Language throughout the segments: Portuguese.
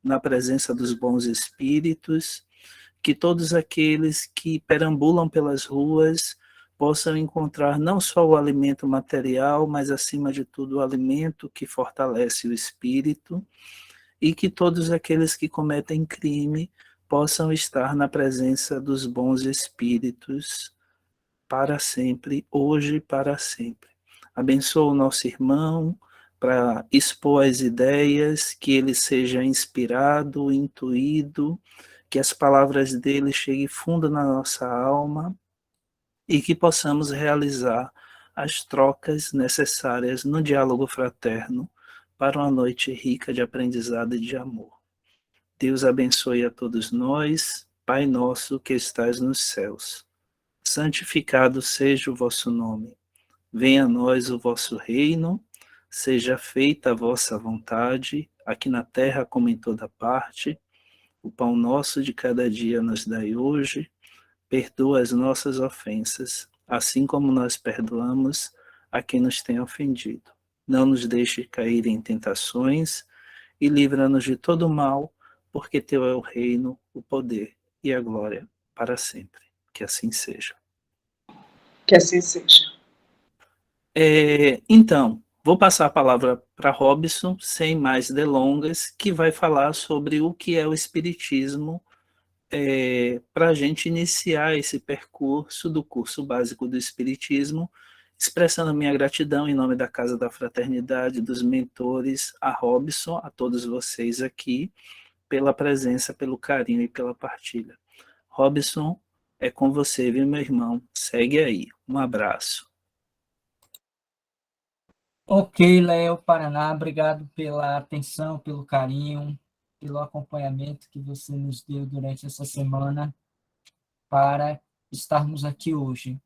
na presença dos bons espíritos, que todos aqueles que perambulam pelas ruas possam encontrar não só o alimento material, mas acima de tudo o alimento que fortalece o espírito, e que todos aqueles que cometem crime possam estar na presença dos bons espíritos para sempre, hoje e para sempre. Abençoa o nosso irmão para expor as ideias, que ele seja inspirado, intuído, que as palavras dele cheguem fundo na nossa alma e que possamos realizar as trocas necessárias no diálogo fraterno para uma noite rica de aprendizado e de amor. Deus abençoe a todos nós. Pai nosso que estais nos céus, santificado seja o vosso nome. Venha a nós o vosso reino, seja feita a vossa vontade, aqui na terra como em toda parte. O pão nosso de cada dia nos dai hoje. Perdoa as nossas ofensas, assim como nós perdoamos a quem nos tem ofendido. Não nos deixe cair em tentações e livra-nos de todo mal, porque teu é o reino, o poder e a glória para sempre. Que assim seja. Que assim seja. Então, vou passar a palavra para Robson, sem mais delongas, que vai falar sobre o que é o Espiritismo, para a gente iniciar esse percurso do curso básico do Espiritismo, expressando a minha gratidão em nome da Casa da Fraternidade, dos mentores, a Robson, a todos vocês aqui, pela presença, pelo carinho e pela partilha. Robson, é com você, viu, meu irmão? Segue aí. Um abraço. Ok, Léo Paraná, obrigado pela atenção, pelo carinho, pelo acompanhamento que você nos deu durante essa semana para estarmos aqui hoje.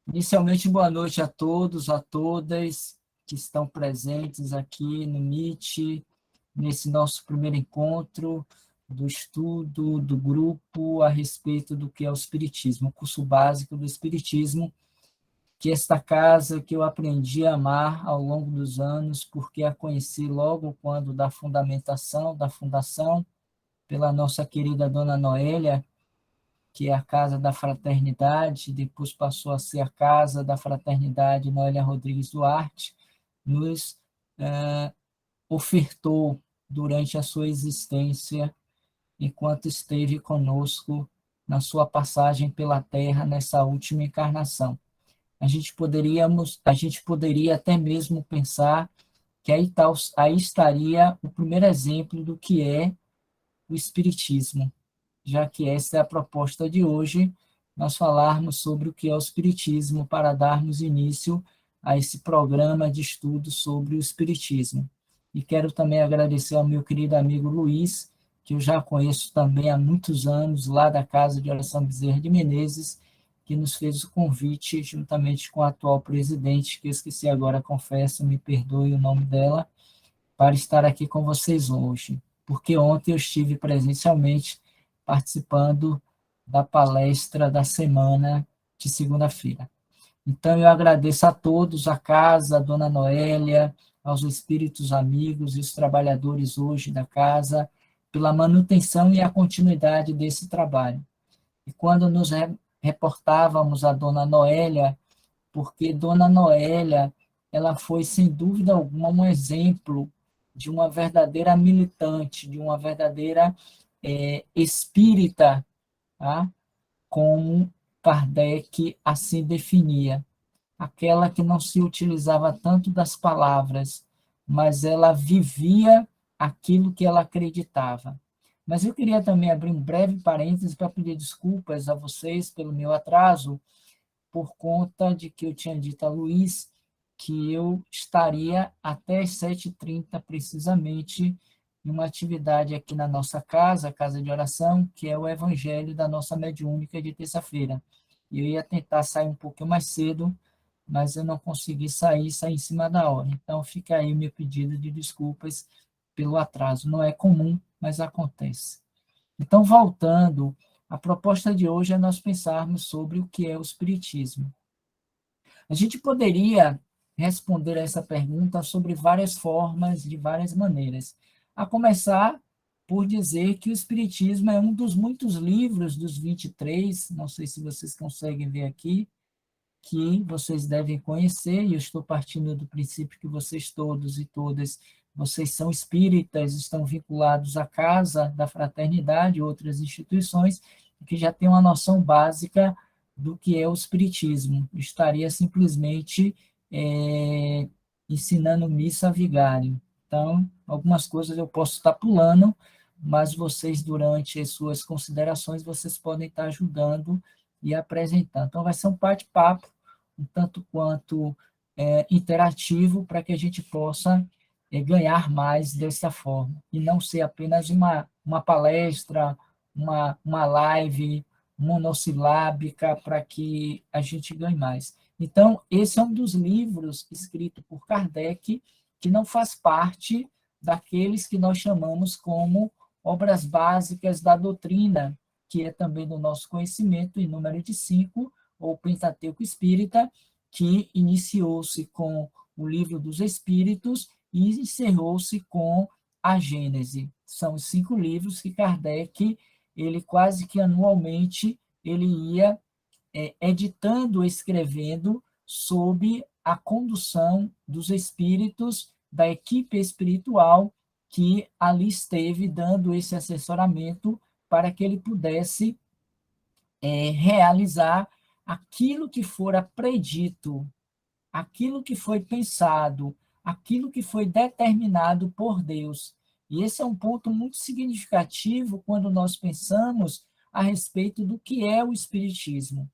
Inicialmente, boa noite a todos, a todas que estão presentes aqui no Meet, nesse nosso primeiro encontro do estudo do grupo a respeito do que é o Espiritismo, o curso básico do Espiritismo, que esta casa que eu aprendi a amar ao longo dos anos, porque a conheci logo quando da fundamentação, da fundação, pela nossa querida Dona Noélia, que é a Casa da Fraternidade, depois passou a ser a Casa da Fraternidade Noélia Rodrigues Duarte, nos ofertou durante a sua existência, enquanto esteve conosco na sua passagem pela Terra nessa última encarnação. A gente poderia até mesmo pensar que aí estaria o primeiro exemplo do que é o Espiritismo, já que essa é a proposta de hoje, nós falarmos sobre o que é o Espiritismo para darmos início a esse programa de estudo sobre o Espiritismo. E quero também agradecer ao meu querido amigo Luiz, que eu já conheço também há muitos anos, lá da Casa de Oração Bezerra de Menezes, que nos fez o convite, juntamente com a atual presidente, que eu esqueci agora, confesso, me perdoe o nome dela, para estar aqui com vocês hoje, porque ontem eu estive presencialmente participando da palestra da semana de segunda-feira. Então, eu agradeço a todos, a casa, a Dona Noélia, aos espíritos amigos e os trabalhadores hoje da casa, pela manutenção e a continuidade desse trabalho. E quando nos reportávamos a Dona Noélia, porque Dona Noélia, ela foi, sem dúvida alguma, um exemplo de uma verdadeira militante, de uma verdadeira espírita, tá? Como Kardec assim definia. Aquela que não se utilizava tanto das palavras, mas ela vivia aquilo que ela acreditava. Mas eu queria também abrir um breve parênteses para pedir desculpas a vocês pelo meu atraso, por conta de que eu tinha dito a Luiz que eu estaria até às 7h30, precisamente, em uma atividade aqui na nossa casa, a Casa de Oração, que é o Evangelho da nossa mediúnica de terça-feira. E eu ia tentar sair um pouquinho mais cedo, mas eu não consegui sair em cima da hora. Então, fica aí o meu pedido de desculpas pelo atraso. Não é comum, mas acontece. Então, voltando, a proposta de hoje é nós pensarmos sobre o que é o Espiritismo. A gente poderia responder a essa pergunta sobre várias formas, de várias maneiras. A começar por dizer que o Espiritismo é um dos muitos livros dos 23, não sei se vocês conseguem ver aqui, que vocês devem conhecer, e eu estou partindo do princípio que vocês todos e todas, vocês são espíritas, estão vinculados à Casa da Fraternidade e outras instituições, que já têm uma noção básica do que é o espiritismo. Eu estaria simplesmente ensinando missa a vigário. Então, algumas coisas eu posso estar pulando, mas vocês, durante as suas considerações, vocês podem estar ajudando e apresentando. Então, vai ser um bate-papo, um tanto quanto interativo, para que a gente possa ganhar mais dessa forma, e não ser apenas uma palestra, uma live monossilábica, para que a gente ganhe mais. Então, esse é um dos livros escrito por Kardec, que não faz parte daqueles que nós chamamos como obras básicas da doutrina, que é também do nosso conhecimento, em número de 5, ou Pentateuco Espírita, que iniciou-se com o Livro dos Espíritos e encerrou-se com a Gênese. São os 5 livros que Kardec, ele quase que anualmente, ele ia editando, escrevendo, sob a condução dos espíritos, da equipe espiritual que ali esteve dando esse assessoramento para que ele pudesse realizar aquilo que fora predito, aquilo que foi pensado, aquilo que foi determinado por Deus. E esse é um ponto muito significativo quando nós pensamos a respeito do que é o Espiritismo.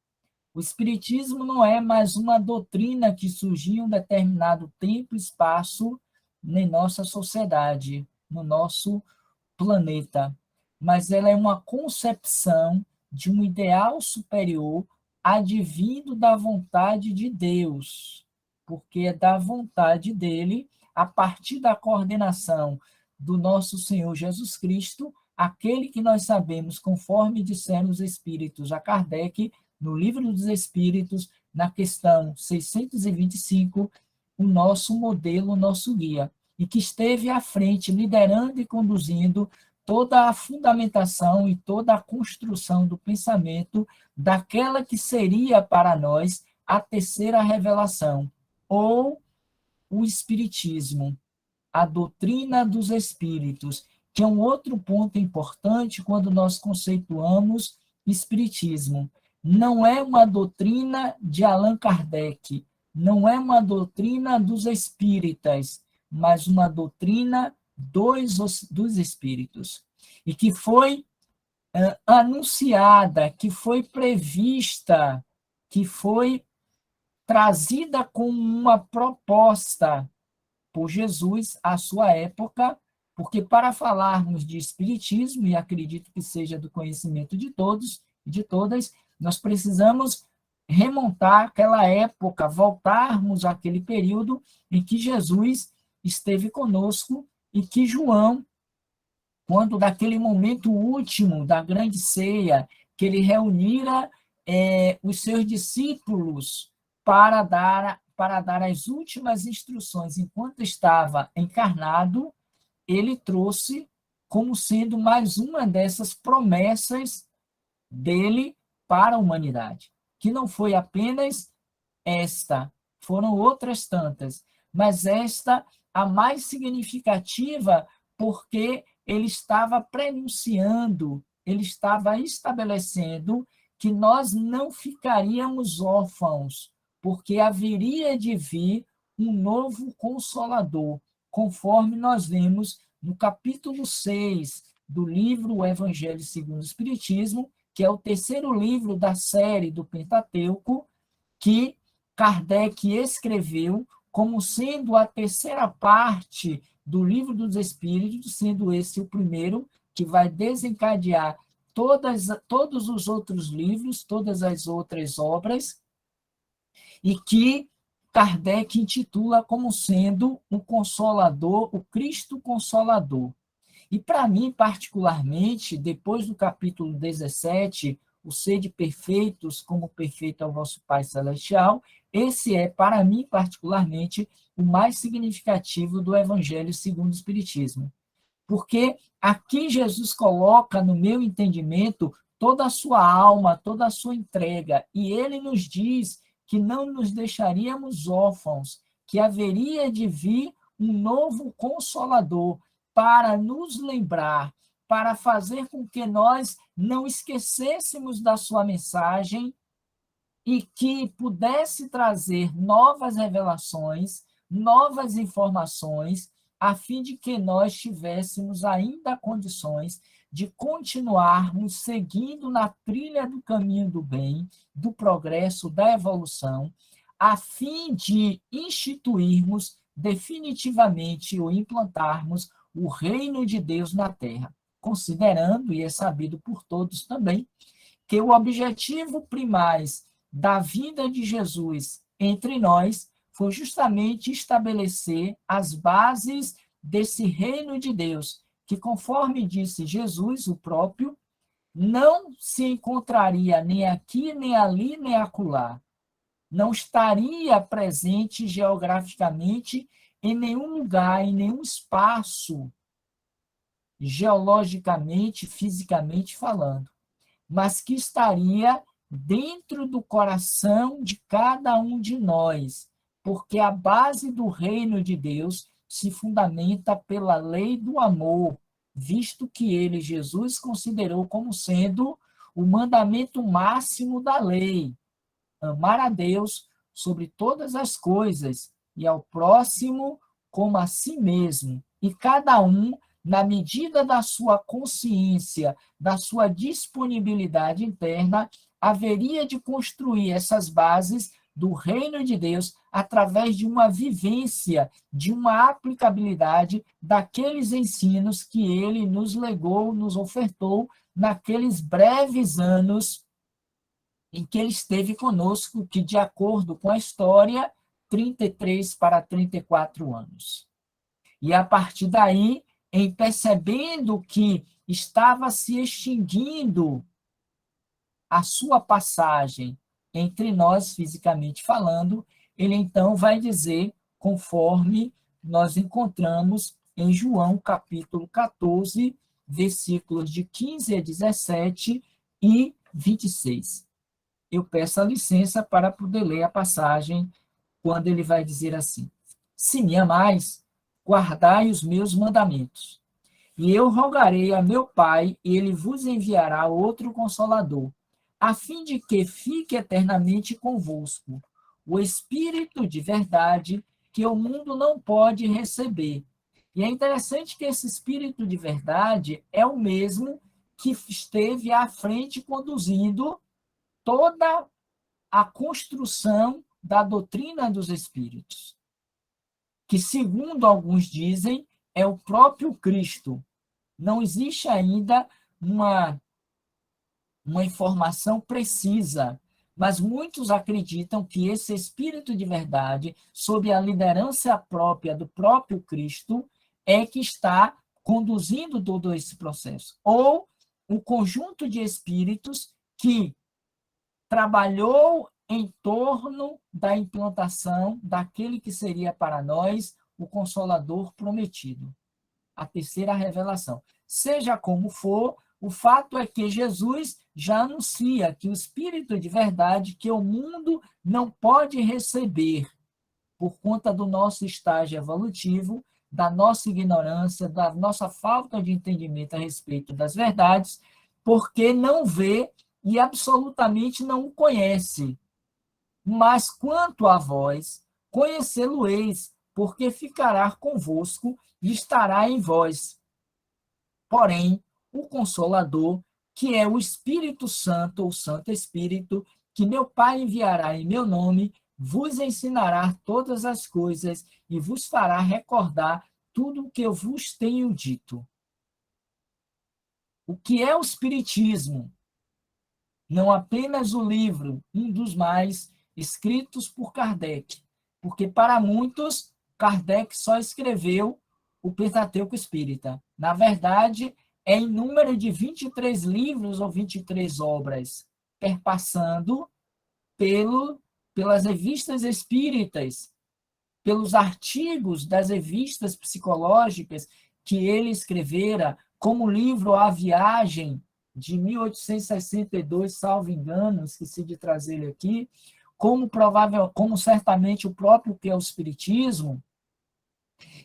O Espiritismo não é mais uma doutrina que surgiu em um determinado tempo e espaço em nossa sociedade, no nosso planeta, mas ela é uma concepção de um ideal superior advindo da vontade de Deus, porque é da vontade dele, a partir da coordenação do nosso Senhor Jesus Cristo, aquele que nós sabemos, conforme disseram os Espíritos a Kardec, no Livro dos Espíritos, na questão 625, o nosso modelo, o nosso guia, e que esteve à frente, liderando e conduzindo toda a fundamentação e toda a construção do pensamento daquela que seria para nós a terceira revelação, ou o Espiritismo, a doutrina dos Espíritos, que é um outro ponto importante quando nós conceituamos Espiritismo. Não é uma doutrina de Allan Kardec, não é uma doutrina dos espíritas, mas uma doutrina dos espíritos, e que foi anunciada, que foi prevista, que foi trazida como uma proposta por Jesus à sua época, porque para falarmos de espiritismo, e acredito que seja do conhecimento de todos e de todas, nós precisamos remontar aquela época, voltarmos àquele período em que Jesus esteve conosco e que João, quando daquele momento último da grande ceia, que ele reunira os seus discípulos para dar as últimas instruções enquanto estava encarnado, ele trouxe como sendo mais uma dessas promessas dele para a humanidade, que não foi apenas esta, foram outras tantas, mas esta a mais significativa, porque ele estava prenunciando, ele estava estabelecendo que nós não ficaríamos órfãos, porque haveria de vir um novo Consolador, conforme nós vemos no capítulo 6 do livro O Evangelho segundo o Espiritismo, que é o terceiro livro da série do Pentateuco, que Kardec escreveu como sendo a terceira parte do Livro dos Espíritos, sendo esse o primeiro, que vai desencadear todos os outros livros, todas as outras obras, e que Kardec intitula como sendo o Consolador, o Cristo Consolador. E para mim, particularmente, depois do capítulo 17, o sede perfeitos como perfeito é o vosso Pai Celestial, esse é, para mim, particularmente, o mais significativo do Evangelho segundo o Espiritismo. Porque aqui Jesus coloca, no meu entendimento, toda a sua alma, toda a sua entrega, e ele nos diz que não nos deixaríamos órfãos, que haveria de vir um novo Consolador para nos lembrar, para fazer com que nós não esquecêssemos da sua mensagem e que pudesse trazer novas revelações, novas informações, a fim de que nós tivéssemos ainda condições de continuarmos seguindo na trilha do caminho do bem, do progresso, da evolução, a fim de instituirmos definitivamente ou implantarmos o reino de Deus na Terra, considerando, e é sabido por todos também, que o objetivo primário da vinda de Jesus entre nós foi justamente estabelecer as bases desse reino de Deus, que, conforme disse Jesus, o próprio, não se encontraria nem aqui, nem ali, nem acolá. Não estaria presente geograficamente em nenhum lugar, em nenhum espaço, geologicamente, fisicamente falando, mas que estaria dentro do coração de cada um de nós, porque a base do reino de Deus se fundamenta pela lei do amor, visto que ele, Jesus, considerou como sendo o mandamento máximo da lei: amar a Deus sobre todas as coisas e ao próximo como a si mesmo. E cada um, na medida da sua consciência, da sua disponibilidade interna, haveria de construir essas bases do reino de Deus através de uma vivência, de uma aplicabilidade daqueles ensinos que ele nos legou, nos ofertou naqueles breves anos em que ele esteve conosco, que, de acordo com a história, 33 para 34 anos. E, a partir daí, em percebendo que estava se extinguindo a sua passagem entre nós, fisicamente falando, ele então vai dizer, conforme nós encontramos em João, capítulo 14, versículos de 15 a 17 e 26. Eu peço a licença para poder ler a passagem, quando ele vai dizer assim: se me amais, guardai os meus mandamentos. E eu rogarei a meu Pai, e ele vos enviará outro Consolador, a fim de que fique eternamente convosco o Espírito de verdade, que o mundo não pode receber. E é interessante que esse Espírito de verdade é o mesmo que esteve à frente conduzindo toda a construção da doutrina dos Espíritos, que, segundo alguns dizem, é o próprio Cristo. Não existe ainda uma informação precisa, mas muitos acreditam que esse Espírito de verdade, sob a liderança própria do próprio Cristo, é que está conduzindo todo esse processo. Ou um conjunto de espíritos que trabalhou em torno da implantação daquele que seria para nós o Consolador prometido, a terceira revelação. Seja como for, o fato é que Jesus já anuncia que o Espírito de verdade, que o mundo não pode receber por conta do nosso estágio evolutivo, da nossa ignorância, da nossa falta de entendimento a respeito das verdades, porque não vê e absolutamente não o conhece. Mas quanto a vós, conhecê-lo-eis, porque ficará convosco e estará em vós. Porém, o Consolador, que é o Espírito Santo, ou Santo Espírito, que meu Pai enviará em meu nome, vos ensinará todas as coisas e vos fará recordar tudo o que eu vos tenho dito. O que é o Espiritismo? Não apenas o livro, um dos mais escritos por Kardec, porque para muitos, Kardec só escreveu o Pentateuco Espírita. Na verdade, é em número de 23 livros ou 23 obras, perpassando pelas revistas espíritas, pelos artigos das revistas psicológicas que ele escrevera, como o livro A Viagem, de 1862, salvo engano, esqueci de trazer ele aqui, como certamente o próprio que é o Espiritismo,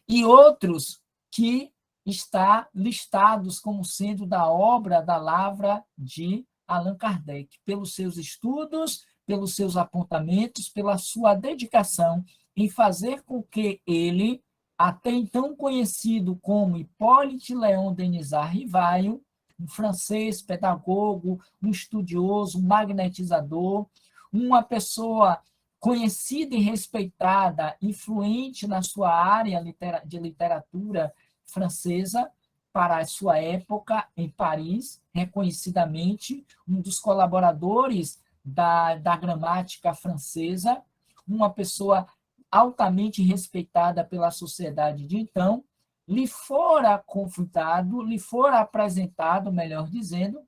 e outros que está listados como sendo da obra da lavra de Allan Kardec, pelos seus estudos, pelos seus apontamentos, pela sua dedicação em fazer com que ele, até então conhecido como Hippolyte Léon Denisard Rivaio, um francês pedagogo, um estudioso, um magnetizador, uma pessoa conhecida e respeitada, influente na sua área de literatura francesa, para a sua época, em Paris, reconhecidamente, um dos colaboradores da gramática francesa, uma pessoa altamente respeitada pela sociedade de então, lhe fora confrontado, lhe fora apresentado, melhor dizendo,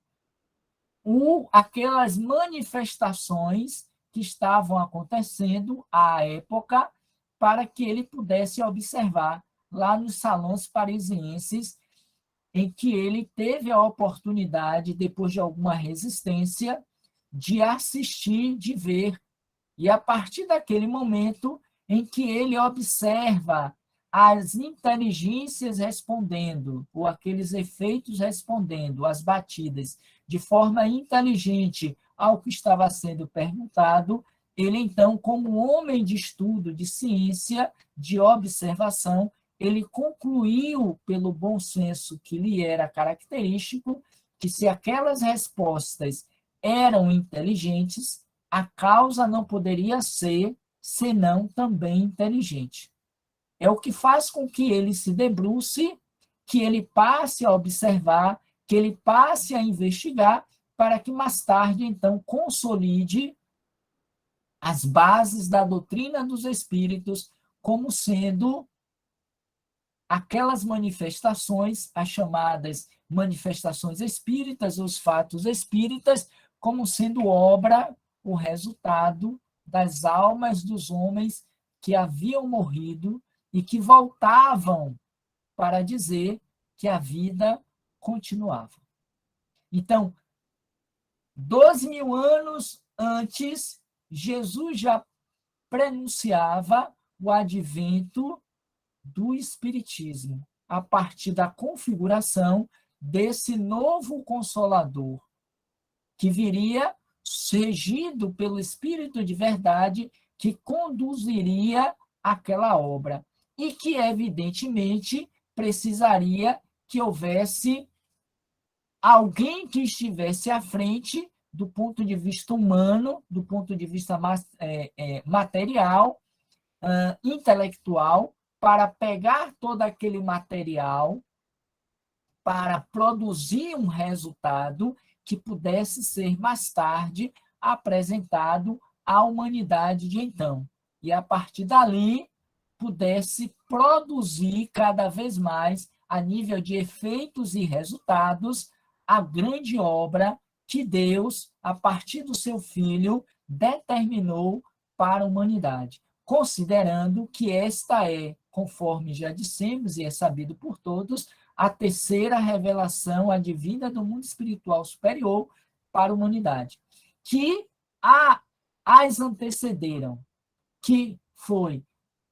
aquelas manifestações que estavam acontecendo à época para que ele pudesse observar lá nos salões parisienses, em que ele teve a oportunidade, depois de alguma resistência, de assistir, de ver. E a partir daquele momento em que ele observa as inteligências respondendo, ou aqueles efeitos respondendo, as batidas, de forma inteligente ao que estava sendo perguntado, ele então, como homem de estudo, de ciência, de observação, ele concluiu, pelo bom senso que lhe era característico, que se aquelas respostas eram inteligentes, a causa não poderia ser senão também inteligente. É o que faz com que ele se debruce, que ele passe a observar, que ele passe a investigar, para que mais tarde, então, consolide as bases da doutrina dos espíritos como sendo aquelas manifestações, as chamadas manifestações espíritas, os fatos espíritas, como sendo obra, o resultado das almas dos homens que haviam morrido e que voltavam para dizer que a vida continuava. Então, 12.000 anos antes, Jesus já prenunciava o advento do Espiritismo, a partir da configuração desse novo Consolador, que viria regido pelo Espírito de verdade, que conduziria aquela obra, e que, evidentemente, precisaria que houvesse alguém que estivesse à frente do ponto de vista humano, do ponto de vista material, intelectual, para pegar todo aquele material, para produzir um resultado que pudesse ser mais tarde apresentado à humanidade de então. E, a partir dali, pudesse produzir cada vez mais, a nível de efeitos e resultados, a grande obra que Deus, a partir do seu Filho, determinou para a humanidade, considerando que esta é, conforme já dissemos e é sabido por todos, a terceira revelação advinda do mundo espiritual superior para a humanidade, que as antecederam, que foi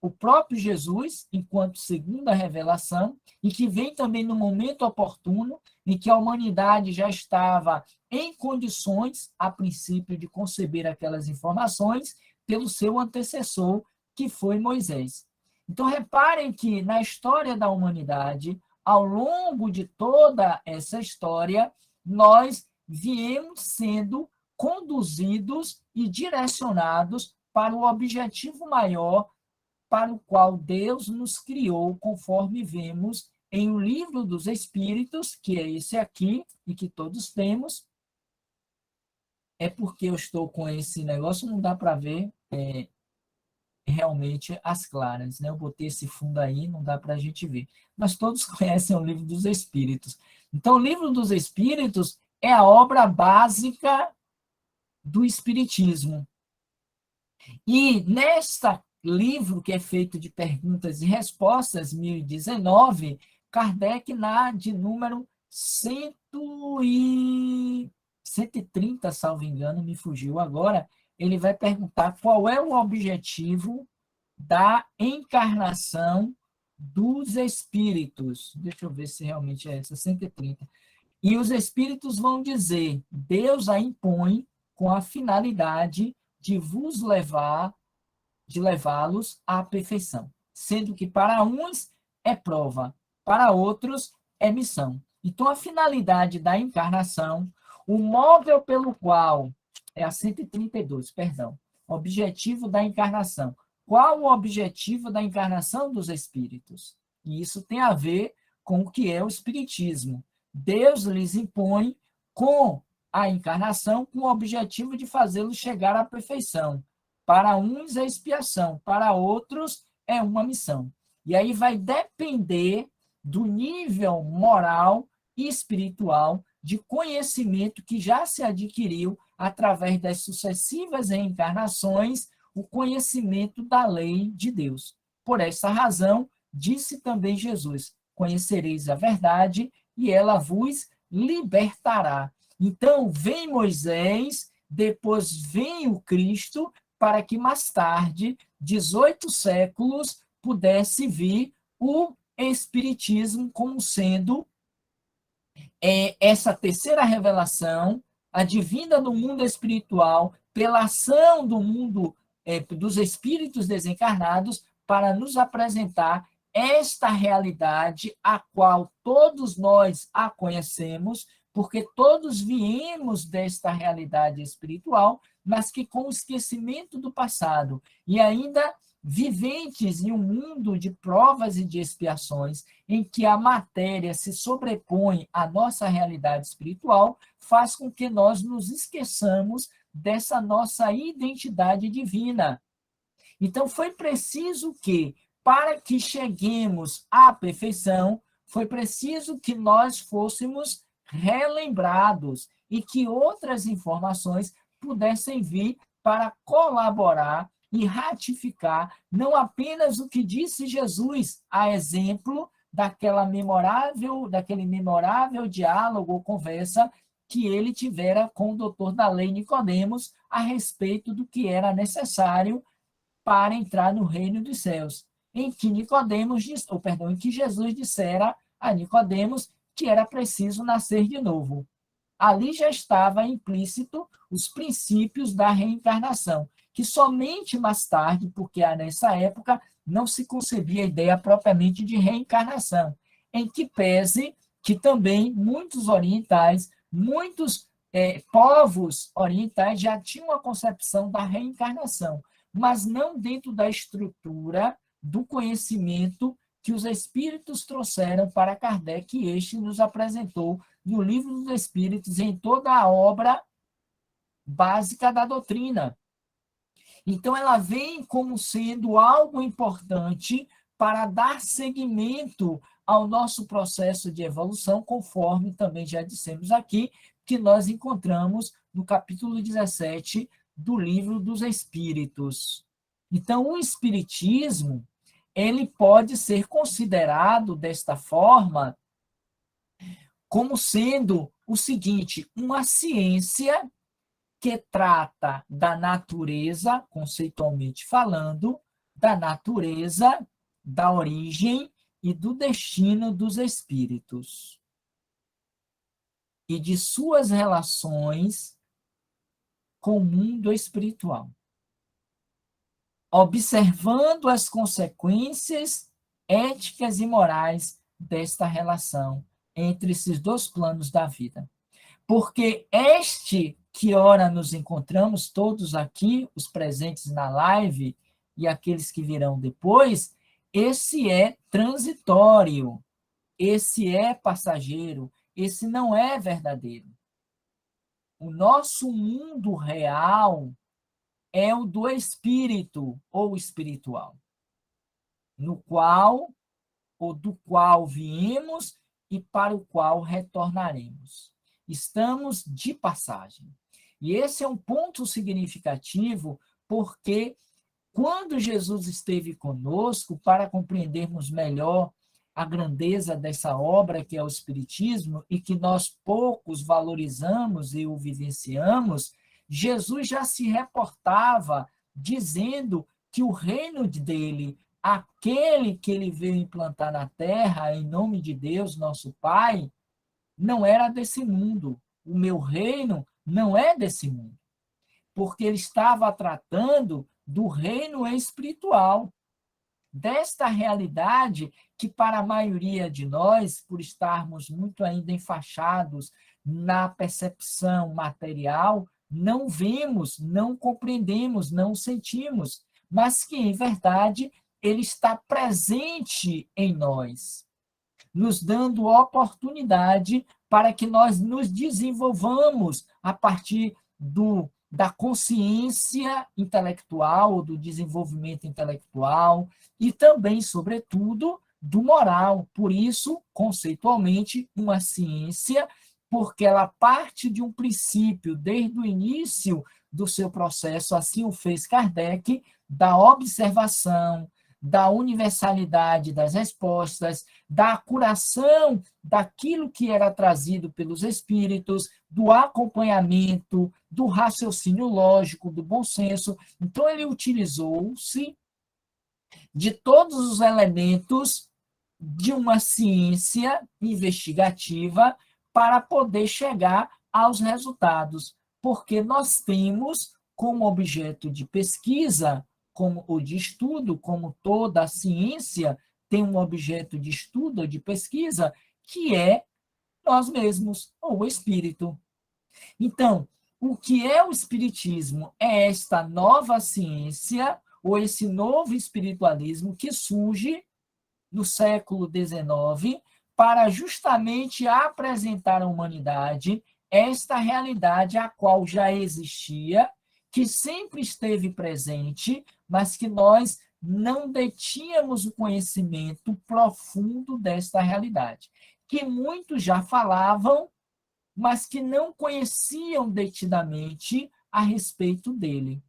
o próprio Jesus, enquanto segunda revelação, e que vem também no momento oportuno, em que a humanidade já estava em condições, a princípio, de conceber aquelas informações, pelo seu antecessor, que foi Moisés. Então, reparem que na história da humanidade, ao longo de toda essa história, nós viemos sendo conduzidos e direcionados para o objetivo maior para o qual Deus nos criou, conforme vemos em O Livro dos Espíritos, que é esse aqui, e que todos temos. É porque eu estou com esse negócio, não dá para ver realmente as claras, né? Eu botei esse fundo aí, não dá para a gente ver. Mas todos conhecem o Livro dos Espíritos. Então, o Livro dos Espíritos é a obra básica do Espiritismo. E nesta livro, que é feito de perguntas e respostas, 1019, Kardec, de número 130, salvo engano, me fugiu agora, ele vai perguntar qual é o objetivo da encarnação dos espíritos. Deixa eu ver se realmente é essa, 130. E os espíritos vão dizer: Deus a impõe com a finalidade de levá-los à perfeição, sendo que para uns é prova, para outros é missão. Então, a finalidade da encarnação, o móvel pelo qual, é a 132, perdão, objetivo da encarnação. Qual o objetivo da encarnação dos espíritos? E isso tem a ver com o que é o espiritismo. Deus lhes impõe com a encarnação com o objetivo de fazê-los chegar à perfeição. Para uns é expiação, para outros é uma missão. E aí vai depender do nível moral e espiritual de conhecimento que já se adquiriu através das sucessivas reencarnações, o conhecimento da lei de Deus. Por essa razão, disse também Jesus: conhecereis a verdade e ela vos libertará. Então, vem Moisés, depois vem o Cristo, para que mais tarde, 18 séculos, pudesse vir o Espiritismo como sendo essa terceira revelação, advinda do mundo espiritual, pela ação do mundo dos espíritos desencarnados, para nos apresentar esta realidade, a qual todos nós a conhecemos, porque todos viemos desta realidade espiritual, mas que com o esquecimento do passado e ainda viventes em um mundo de provas e de expiações, em que a matéria se sobrepõe à nossa realidade espiritual, faz com que nós nos esqueçamos dessa nossa identidade divina. Então, foi preciso que, para que cheguemos à perfeição, foi preciso que nós fôssemos relembrados e que outras informações pudessem vir para colaborar e ratificar não apenas o que disse Jesus, a exemplo daquele memorável diálogo ou conversa que ele tivera com o doutor da lei Nicodemos a respeito do que era necessário para entrar no reino dos céus, em que em que Jesus dissera a Nicodemos que era preciso nascer de novo. Ali já estava implícito os princípios da reencarnação, que somente mais tarde, porque nessa época não se concebia a ideia propriamente de reencarnação, em que pese que também muitos orientais, muitos povos orientais já tinham a concepção da reencarnação, mas não dentro da estrutura do conhecimento que os espíritos trouxeram para Kardec, e este nos apresentou no Livro dos Espíritos, em toda a obra básica da doutrina. Então, ela vem como sendo algo importante para dar seguimento ao nosso processo de evolução, conforme também já dissemos aqui, que nós encontramos no capítulo 17 do Livro dos Espíritos. Então, o Espiritismo, ele pode ser considerado desta forma como sendo o seguinte: uma ciência que trata da natureza, conceitualmente falando, da natureza, da origem e do destino dos espíritos e de suas relações com o mundo espiritual, observando as consequências éticas e morais desta relação entre esses dois planos da vida. Porque este que ora nos encontramos todos aqui, os presentes na live e aqueles que virão depois, esse é transitório, esse é passageiro, esse não é verdadeiro. O nosso mundo real é o do espírito ou espiritual, no qual ou do qual viemos e para o qual retornaremos. Estamos de passagem. E esse é um ponto significativo, porque quando Jesus esteve conosco, para compreendermos melhor a grandeza dessa obra que é o Espiritismo e que nós poucos valorizamos e o vivenciamos, Jesus já se reportava dizendo que o reino dele, aquele que ele veio implantar na terra, em nome de Deus, nosso Pai, não era desse mundo. O meu reino não é desse mundo. Porque ele estava tratando do reino espiritual, desta realidade que para a maioria de nós, por estarmos muito ainda enfaixados na percepção material, não vemos, não compreendemos, não sentimos, mas que, em verdade, ele está presente em nós, nos dando oportunidade para que nós nos desenvolvamos a partir da consciência intelectual, do desenvolvimento intelectual e também, sobretudo, do moral. Por isso, conceitualmente, uma ciência, porque ela parte de um princípio, desde o início do seu processo, assim o fez Kardec, da observação, da universalidade das respostas, da acuração daquilo que era trazido pelos espíritos, do acompanhamento, do raciocínio lógico, do bom senso. Então, ele utilizou-se de todos os elementos de uma ciência investigativa para poder chegar aos resultados, porque nós temos como objeto de pesquisa, como o de estudo, como toda a ciência tem um objeto de estudo ou de pesquisa, que é nós mesmos, ou o espírito. Então, o que é o espiritismo? É esta nova ciência, ou esse novo espiritualismo que surge no século XIX para justamente apresentar à humanidade esta realidade a qual já existia, que sempre esteve presente, mas que nós não detínhamos o conhecimento profundo desta realidade, que muitos já falavam, mas que não conheciam detidamente a respeito dele.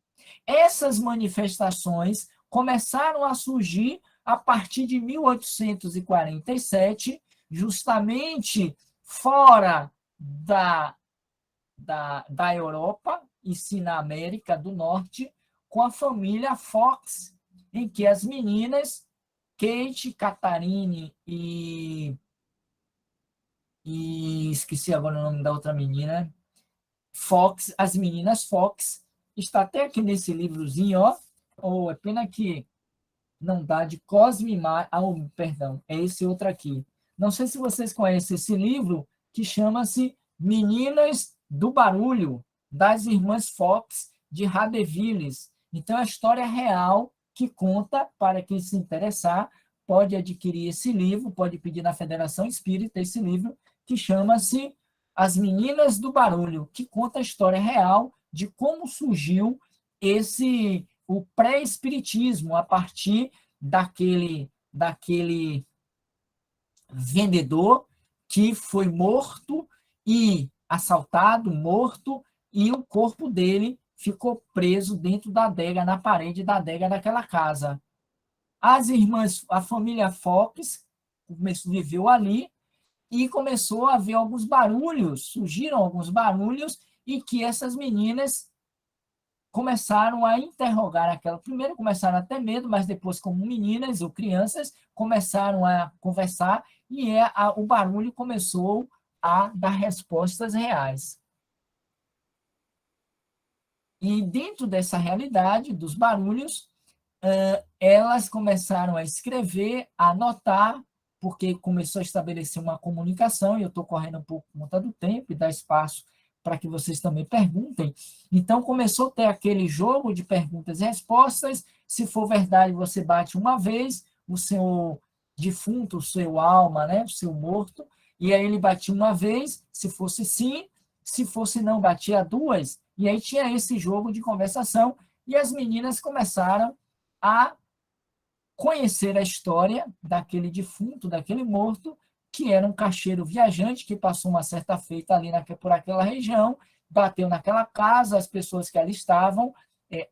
Essas manifestações começaram a surgir a partir de 1847, justamente fora da Europa, e sim na América do Norte, com a família Fox, em que as meninas, Kate, Catarine e esqueci agora o nome da outra menina, Fox, as meninas Fox, está até aqui nesse livrozinho, ó, é pena que não dá, de Cosme Mar, perdão, é esse outro aqui. Não sei se vocês conhecem esse livro, que chama-se Meninas do Barulho, das Irmãs Fox, de Radevilles. Então, é a história real que conta, para quem se interessar, pode adquirir esse livro, pode pedir na Federação Espírita esse livro, que chama-se As Meninas do Barulho, que conta a história real de como surgiu o pré-espiritismo a partir daquele vendedor que foi morto e assaltado, morto, e o corpo dele ficou preso dentro da adega, na parede da adega daquela casa. As irmãs, a família Fox viveu ali e começou a haver alguns barulhos, surgiram alguns barulhos, e que essas meninas começaram a interrogar aquela. Primeiro começaram a ter medo, mas depois, como meninas ou crianças, começaram a conversar e o barulho começou a dar respostas reais. E dentro dessa realidade dos barulhos, elas começaram a escrever, a anotar, porque começou a estabelecer uma comunicação, e eu estou correndo um pouco por conta do tempo e dá espaço para que vocês também perguntem. Então, começou a ter aquele jogo de perguntas e respostas. Se for verdade, você bate uma vez, o seu defunto, o seu alma, né, o seu morto, e aí ele batia uma vez, se fosse sim, se fosse não, batia duas, e aí tinha esse jogo de conversação, e as meninas começaram a conhecer a história daquele defunto, daquele morto, que era um caixeiro viajante que passou uma certa feita ali por aquela região, bateu naquela casa, as pessoas que ali estavam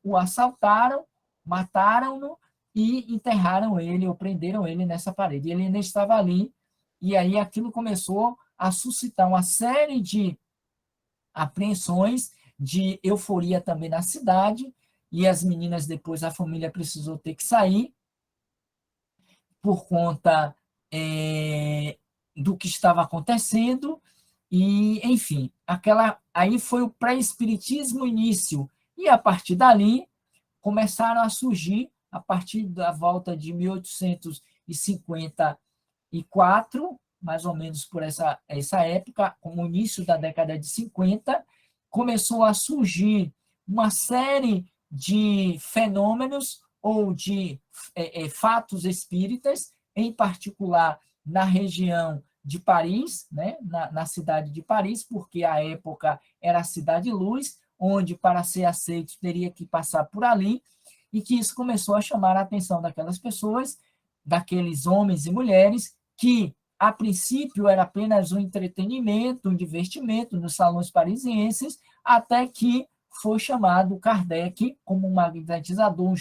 o assaltaram, mataram-no e enterraram ele, ou prenderam ele nessa parede. Ele ainda estava ali, e aí aquilo começou a suscitar uma série de apreensões, de euforia também na cidade, e as meninas, depois a família precisou ter que sair, por conta do que estava acontecendo, e, enfim, aí foi o pré-espiritismo início, e a partir dali começaram a surgir, a partir da volta de 1854, mais ou menos por essa época, como o início da década de 50, começou a surgir uma série de fenômenos ou de fatos espíritas, em particular na região de Paris, né, na cidade de Paris, porque a época era a cidade-luz, onde para ser aceito teria que passar por ali, e que isso começou a chamar a atenção daquelas pessoas, daqueles homens e mulheres, que a princípio era apenas um entretenimento, um divertimento nos salões parisienses, até que foi chamado Kardec como um magnetizador, um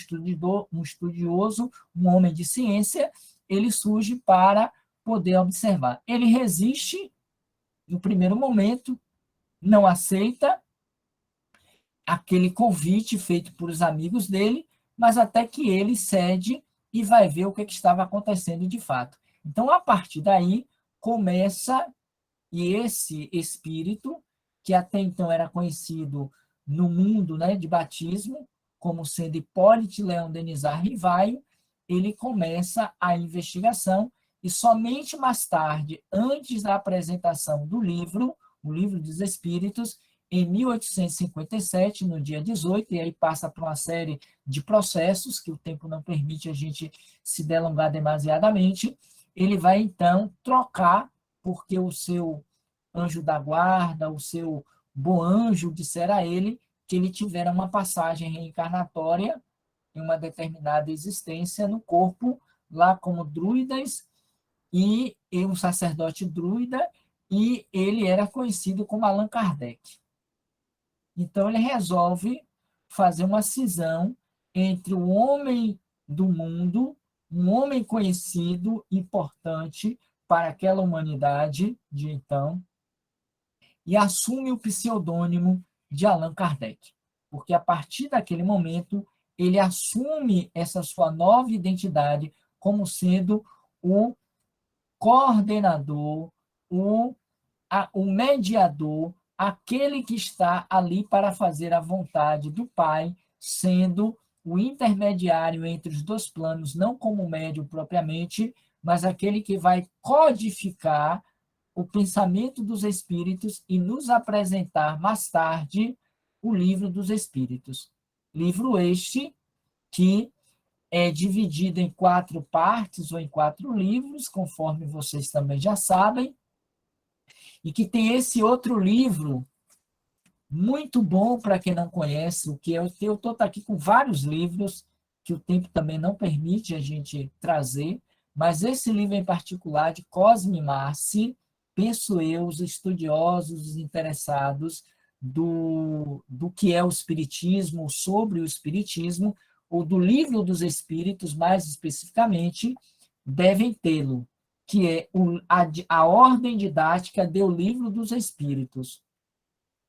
estudioso, um homem de ciência. Ele surge para poder observar. Ele resiste no primeiro momento, não aceita aquele convite feito por os amigos dele, mas até que ele cede e vai ver o que estava acontecendo de fato. Então, a partir daí, começa, e esse espírito, que até então era conhecido no mundo, né, de batismo, como sendo Hipólite Leão Denizar Rivaio, ele começa a investigação, e somente mais tarde, antes da apresentação do livro, o Livro dos Espíritos, em 1857, no dia 18, e aí passa por uma série de processos, que o tempo não permite a gente se delongar demasiadamente, ele vai, então, trocar, porque o seu anjo da guarda, o seu bom anjo, dissera a ele que ele tivera uma passagem reencarnatória em uma determinada existência no corpo, lá como druidas, e um sacerdote druida, e ele era conhecido como Allan Kardec. Então, ele resolve fazer uma cisão entre o homem do mundo, um homem conhecido, importante para aquela humanidade de então, e assume o pseudônimo de Allan Kardec. Porque, a partir daquele momento, ele assume essa sua nova identidade como sendo o coordenador, o mediador, aquele que está ali para fazer a vontade do Pai, sendo o intermediário entre os dois planos, não como médium propriamente, mas aquele que vai codificar o pensamento dos espíritos e nos apresentar mais tarde o Livro dos Espíritos. Livro este que é dividido em 4 partes ou em 4 livros, conforme vocês também já sabem, e que tem esse outro livro muito bom para quem não conhece, o que eu estou aqui com vários livros que o tempo também não permite a gente trazer, mas esse livro em particular, de Cosme Marci, penso eu, os estudiosos, os interessados do que é o Espiritismo, sobre o Espiritismo, ou do Livro dos Espíritos, mais especificamente, devem tê-lo, que é a ordem didática do Livro dos Espíritos.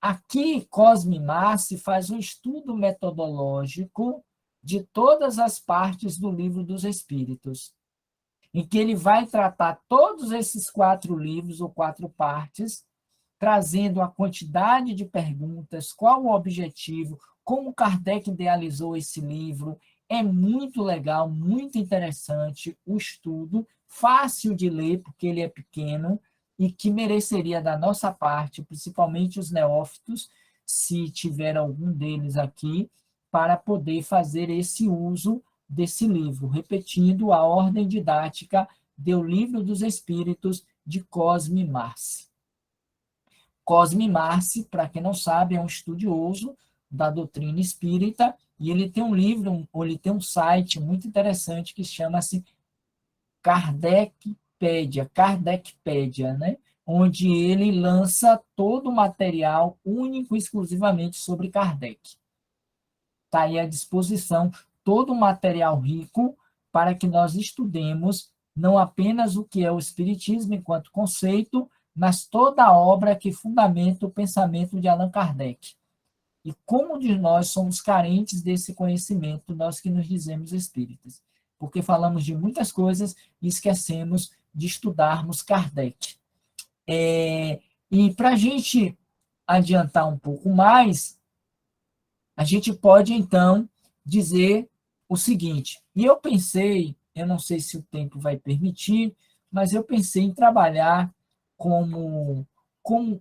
Aqui, Cosme Marci faz um estudo metodológico de todas as partes do Livro dos Espíritos, em que ele vai tratar todos esses 4 livros ou 4 partes, trazendo a quantidade de perguntas, qual o objetivo, como Kardec idealizou esse livro. É muito legal, muito interessante o estudo, fácil de ler, porque ele é pequeno, e que mereceria da nossa parte, principalmente os neófitos, se tiver algum deles aqui, para poder fazer esse uso desse livro, repetindo a ordem didática do Livro dos Espíritos, de Cosme Marci. Cosme Marci, para quem não sabe, é um estudioso da doutrina espírita, e ele tem um livro, ou ele tem um site muito interessante que chama-se Kardecpédia, né? Onde ele lança todo o material único e exclusivamente sobre Kardec. Está aí à disposição todo o material rico para que nós estudemos não apenas o que é o Espiritismo enquanto conceito, mas toda a obra que fundamenta o pensamento de Allan Kardec. E como de nós somos carentes desse conhecimento, nós que nos dizemos espíritas. Porque falamos de muitas coisas e esquecemos de estudarmos Kardec. E para a gente adiantar um pouco mais, a gente pode, então, dizer o seguinte, e eu pensei, eu não sei se o tempo vai permitir, mas eu pensei em trabalhar como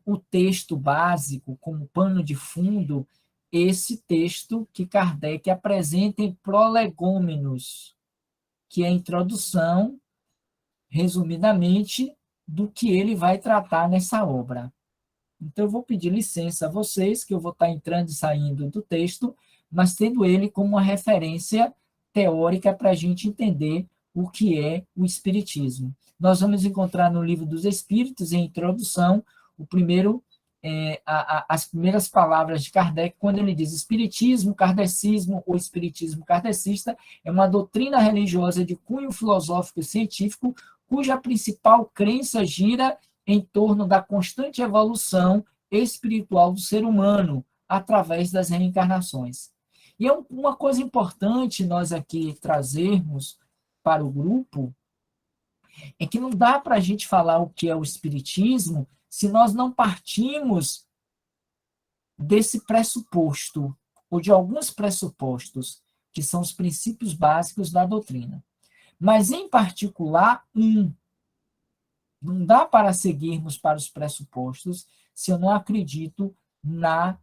o texto básico, como pano de fundo, esse texto que Kardec apresenta em Prolegômenos, que é a introdução, resumidamente, do que ele vai tratar nessa obra. Então, eu vou pedir licença a vocês, que eu vou estar entrando e saindo do texto, mas tendo ele como uma referência teórica para a gente entender o que é o Espiritismo. Nós vamos encontrar no Livro dos Espíritos, em introdução, as primeiras palavras de Kardec, quando ele diz Espiritismo, Kardecismo ou Espiritismo kardecista, é uma doutrina religiosa de cunho filosófico e científico, cuja principal crença gira em torno da constante evolução espiritual do ser humano, através das reencarnações. E uma coisa importante nós aqui trazermos para o grupo é que não dá para a gente falar o que é o Espiritismo se nós não partimos desse pressuposto, ou de alguns pressupostos, que são os princípios básicos da doutrina. Mas, em particular, não dá para seguirmos para os pressupostos se eu não acredito na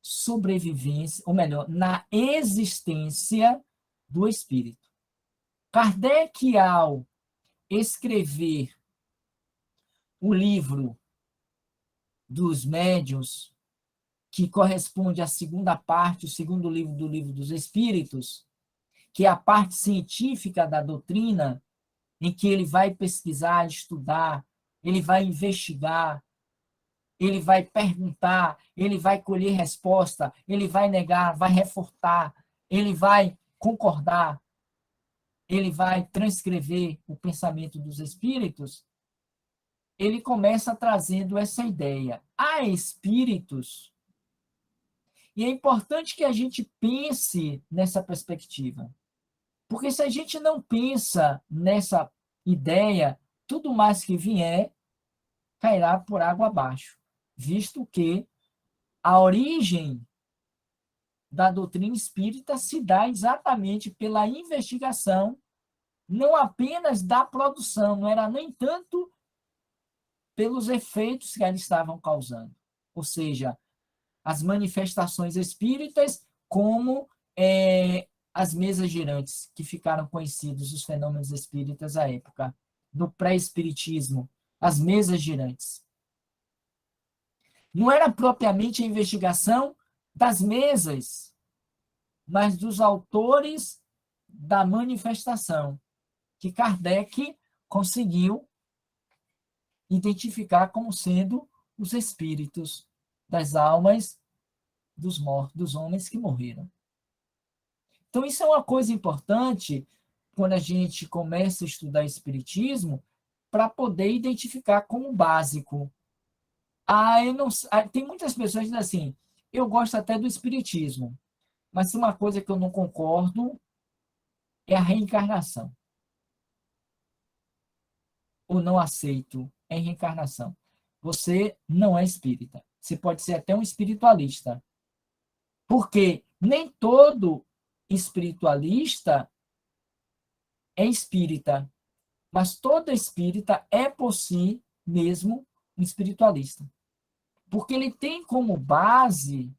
sobrevivência, ou melhor, na existência do espírito. Kardec, ao escrever o livro dos médiuns, que corresponde à segunda parte, o segundo livro do Livro dos Espíritos, que é a parte científica da doutrina, em que ele vai pesquisar, estudar, ele vai investigar, ele vai perguntar, ele vai colher resposta, ele vai negar, vai refutar, ele vai concordar, ele vai transcrever o pensamento dos espíritos. Ele começa trazendo essa ideia. Há espíritos, e é importante que a gente pense nessa perspectiva. Porque se a gente não pensa nessa ideia, tudo mais que vier cairá por água abaixo, visto que a origem da doutrina espírita se dá exatamente pela investigação, não apenas da produção, não era nem tanto pelos efeitos que eles estavam causando, ou seja, as manifestações espíritas como as mesas girantes, que ficaram conhecidos os fenômenos espíritas à época, no pré-espiritismo, as mesas girantes. Não era propriamente a investigação das mesas, mas dos autores da manifestação, que Kardec conseguiu identificar como sendo os espíritos das almas dos mortos, dos homens que morreram. Então, isso é uma coisa importante quando a gente começa a estudar espiritismo, para poder identificar como básico. Tem muitas pessoas que dizem assim, eu gosto até do espiritismo, mas uma coisa que eu não concordo é a reencarnação. Ou não aceito é reencarnação. Você não é espírita. Você pode ser até um espiritualista. Porque nem todo espiritualista é espírita, mas todo espírita é por si mesmo um espiritualista. Porque ele tem como base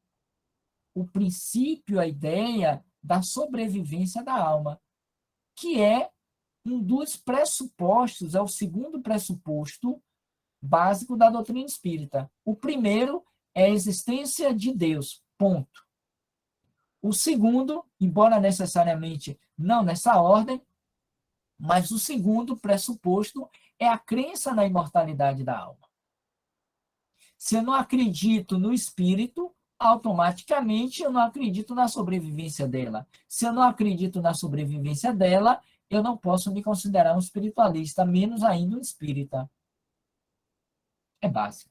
o princípio, a ideia da sobrevivência da alma, que é um dos pressupostos, é o segundo pressuposto básico da doutrina espírita. O primeiro é a existência de Deus, ponto. O segundo, embora necessariamente não nessa ordem, mas o segundo pressuposto é a crença na imortalidade da alma. Se eu não acredito no espírito, automaticamente eu não acredito na sobrevivência dela. Se eu não acredito na sobrevivência dela, eu não posso me considerar um espiritualista, menos ainda um espírita. É básico.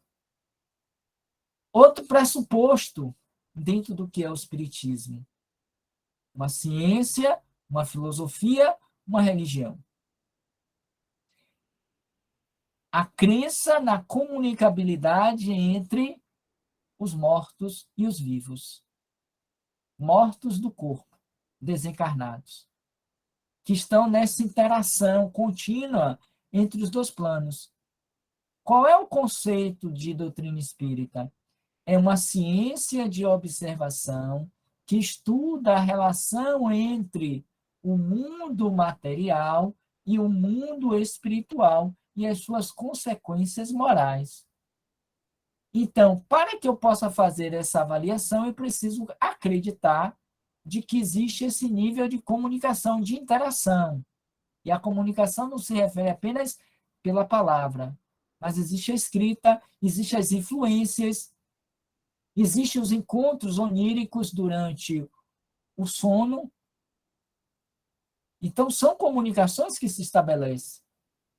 Outro pressuposto dentro do que é o espiritismo: uma ciência, uma filosofia, uma religião. A crença na comunicabilidade entre os mortos e os vivos. Mortos do corpo, desencarnados, que estão nessa interação contínua entre os dois planos. Qual é o conceito de doutrina espírita? É uma ciência de observação que estuda a relação entre o mundo material e o mundo espiritual e as suas consequências morais. Então, para que eu possa fazer essa avaliação, eu preciso acreditar de que existe esse nível de comunicação, de interação. E a comunicação não se refere apenas pela palavra, mas existe a escrita, existem as influências, existem os encontros oníricos durante o sono. Então, são comunicações que se estabelecem,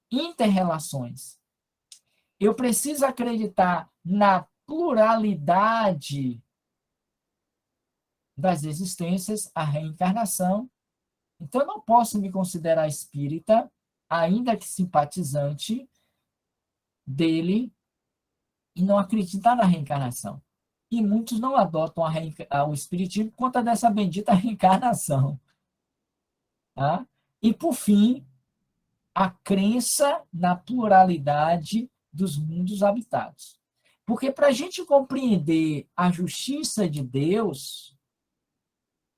inter-relações. Eu preciso acreditar na pluralidade das existências, a reencarnação. Então, eu não posso me considerar espírita, ainda que simpatizante dele, e não acreditar na reencarnação. E muitos não adotam o espiritismo por conta dessa bendita reencarnação. Tá? E, por fim, a crença na pluralidade dos mundos habitados. Porque para a gente compreender a justiça de Deus,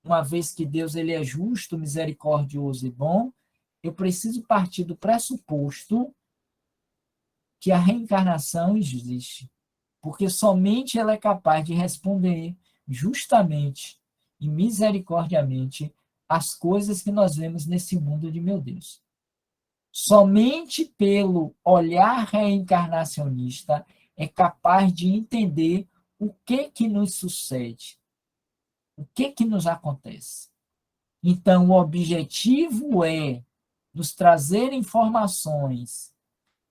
uma vez que Deus ele é justo, misericordioso e bom, eu preciso partir do pressuposto que a reencarnação existe. Porque somente ela é capaz de responder justamente e misericordiamente as coisas que nós vemos nesse mundo de meu Deus. Somente pelo olhar reencarnacionista é capaz de entender o que nos sucede, o que nos acontece. Então, o objetivo é nos trazer informações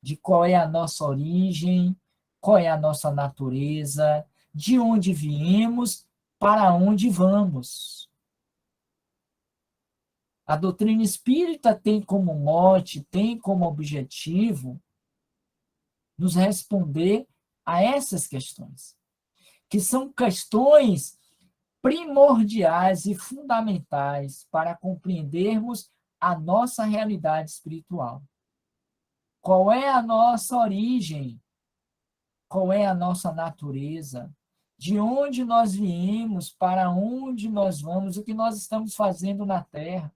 de qual é a nossa origem, qual é a nossa natureza, de onde viemos, para onde vamos. A doutrina espírita tem como mote, tem como objetivo nos responder a essas questões, que são questões primordiais e fundamentais para compreendermos a nossa realidade espiritual. Qual é a nossa origem? Qual é a nossa natureza? De onde nós viemos, para onde nós vamos, o que nós estamos fazendo na Terra?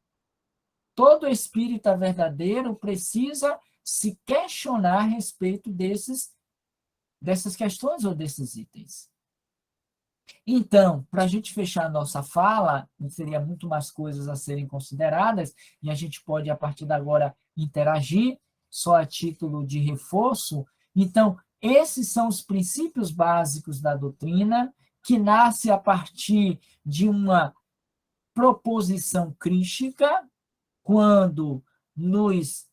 Todo espírita verdadeiro precisa se questionar a respeito dessas questões ou desses itens. Então, para a gente fechar a nossa fala, seria muito mais coisas a serem consideradas, e a gente pode, a partir de agora, interagir, só a título de reforço. Então, esses são os princípios básicos da doutrina, que nasce a partir de uma proposição crística, quando nos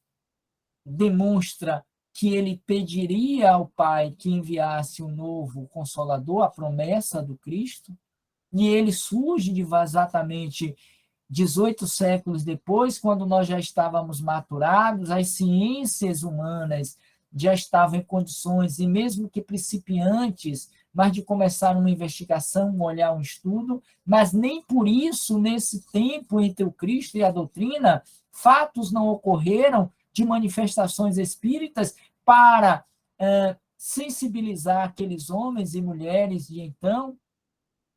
demonstra que ele pediria ao Pai que enviasse um novo Consolador, a promessa do Cristo, e ele surge exatamente 18 séculos depois, quando nós já estávamos maturados, as ciências humanas já estavam em condições, e mesmo que principiantes, mas de começar uma investigação, um olhar, um estudo, mas nem por isso, nesse tempo entre o Cristo e a doutrina, fatos não ocorreram de manifestações espíritas para sensibilizar aqueles homens e mulheres de então,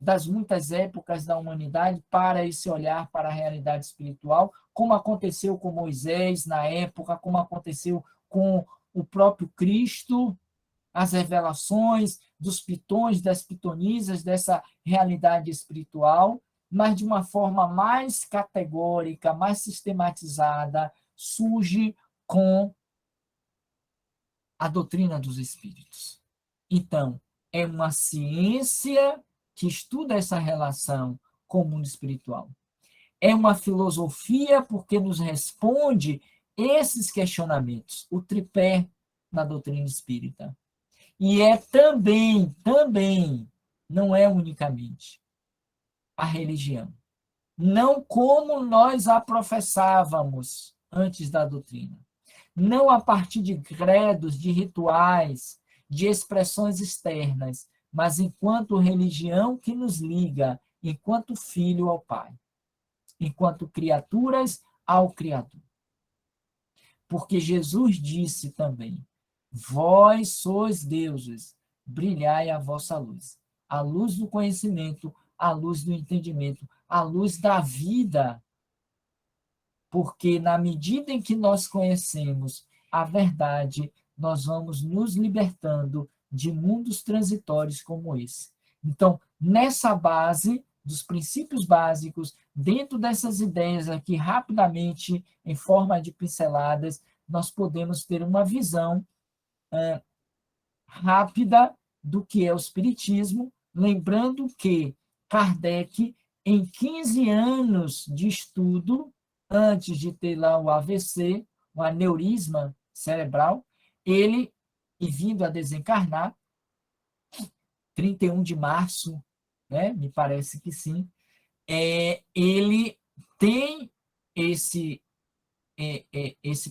das muitas épocas da humanidade, para esse olhar para a realidade espiritual, como aconteceu com Moisés na época, como aconteceu com o próprio Cristo, as revelações dos pitões, das pitonisas, dessa realidade espiritual, mas de uma forma mais categórica, mais sistematizada, surge com a doutrina dos espíritos. Então, é uma ciência que estuda essa relação com o mundo espiritual. é uma filosofia porque nos responde esses questionamentos, o tripé na doutrina espírita. E é também, não é unicamente a religião. Não como nós a professávamos antes da doutrina. Não a partir de credos, de rituais, de expressões externas, mas enquanto religião que nos liga, enquanto filho ao Pai, enquanto criaturas ao Criador. Porque Jesus disse também: vós sois deuses, brilhai a vossa luz. A luz do conhecimento, a luz do entendimento, a luz da vida. Porque na medida em que nós conhecemos a verdade, nós vamos nos libertando de mundos transitórios como esse. Então, nessa base dos princípios básicos, dentro dessas ideias aqui, rapidamente, em forma de pinceladas, nós podemos ter uma visão rápida do que é o Espiritismo, lembrando que Kardec, em 15 anos de estudo, antes de ter lá o AVC, o aneurisma cerebral, ele, e vindo a desencarnar, 31 de março, né, me parece que sim, ele tem esse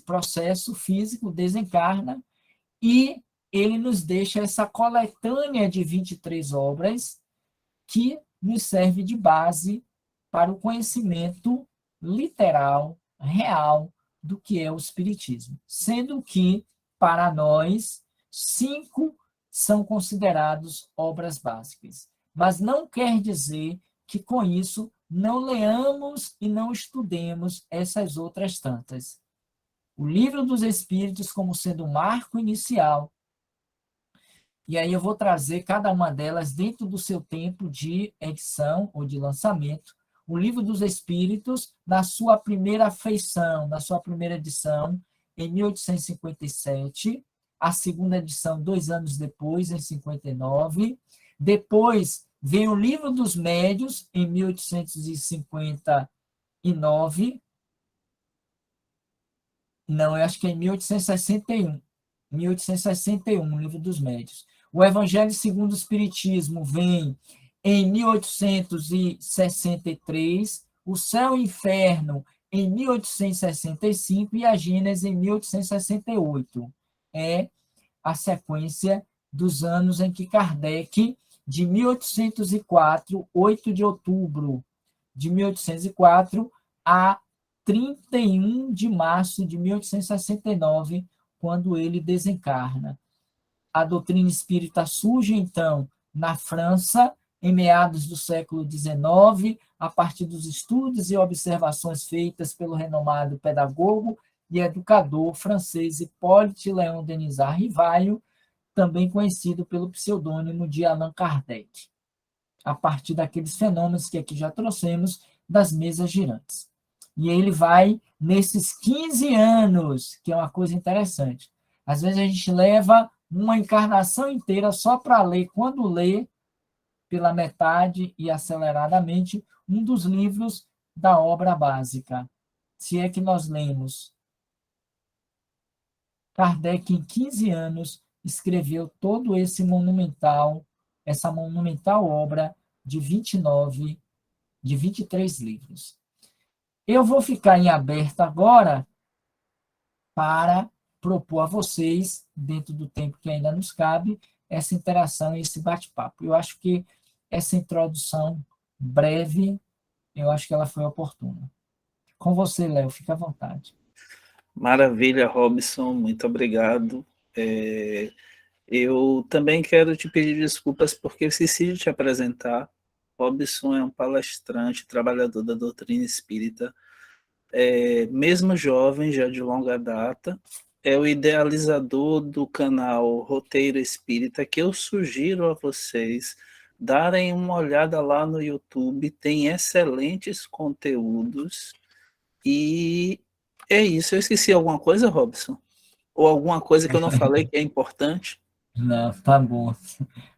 processo físico, desencarna, e ele nos deixa essa coletânea de 23 obras que nos serve de base para o conhecimento literal, real, do que é o Espiritismo. Sendo que, para nós, 5 são considerados obras básicas. Mas não quer dizer que, com isso, não leamos e não estudemos essas outras tantas. O Livro dos Espíritos como sendo o marco inicial. E aí eu vou trazer cada uma delas dentro do seu tempo de edição ou de lançamento. O Livro dos Espíritos, na sua primeira feição, na sua primeira edição, em 1857. A segunda edição, 2 anos depois, em 59. Depois veio o Livro dos Médios, em 1859. Não, eu acho que é em 1861. 1861, o Livro dos Médios. O Evangelho segundo o Espiritismo vem em 1863, o Céu e o Inferno em 1865 e a Gênese em 1868. É a sequência dos anos em que Kardec, de 1804, 8 de outubro de 1804, a 31 de março de 1869, quando ele desencarna. A doutrina espírita surge, então, na França, em meados do século XIX, a partir dos estudos e observações feitas pelo renomado pedagogo e educador francês Hippolyte Léon Denisard Rivaio, também conhecido pelo pseudônimo de Allan Kardec, a partir daqueles fenômenos que aqui já trouxemos das mesas girantes. E ele vai, nesses 15 anos, que é uma coisa interessante. Às vezes a gente leva uma encarnação inteira só para ler, quando lê, pela metade e aceleradamente, um dos livros da obra básica. Se é que nós lemos. Kardec, em 15 anos, escreveu todo essa monumental obra de 23 livros. Eu vou ficar em aberto agora para propor a vocês, dentro do tempo que ainda nos cabe, essa interação e esse bate-papo. Eu acho que essa introdução breve, eu acho que ela foi oportuna. Com você, Léo, fica à vontade. Maravilha, Robson, muito obrigado. Eu também quero te pedir desculpas porque eu esqueci de te apresentar. Robson é um palestrante, trabalhador da doutrina espírita, mesmo jovem, já de longa data, é o idealizador do canal Roteiro Espírita, que eu sugiro a vocês darem uma olhada lá no YouTube, tem excelentes conteúdos, e é isso. Eu esqueci alguma coisa, Robson? Ou alguma coisa que eu não falei que é importante? Não, tá bom.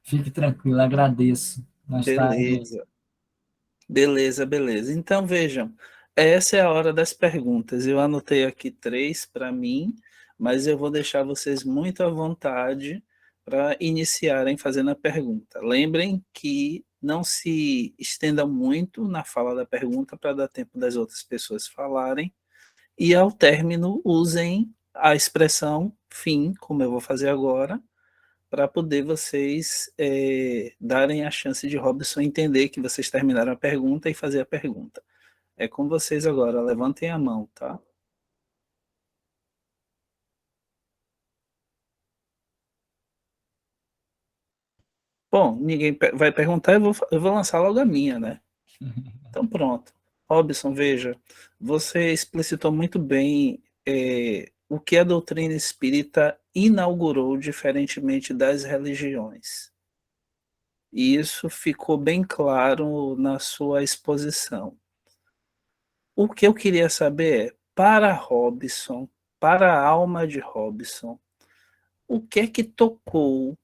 Fique tranquilo, agradeço. Mais tarde. Beleza. Beleza, beleza. Então, vejam, essa é a hora das perguntas. Eu anotei aqui 3 para mim, mas eu vou deixar vocês muito à vontade para iniciarem fazendo a pergunta. Lembrem que não se estendam muito na fala da pergunta para dar tempo das outras pessoas falarem, e ao término usem a expressão fim, como eu vou fazer agora, para poder vocês darem a chance de Robson entender que vocês terminaram a pergunta e fazer a pergunta. É com vocês agora, levantem a mão, tá? Bom, ninguém vai perguntar, eu vou lançar logo a minha, né? Então pronto. Robson, veja, você explicitou muito bem o que a doutrina espírita inaugurou, diferentemente das religiões. E isso ficou bem claro na sua exposição. O que eu queria saber é, para Robson, para a alma de Robson, o que é que tocou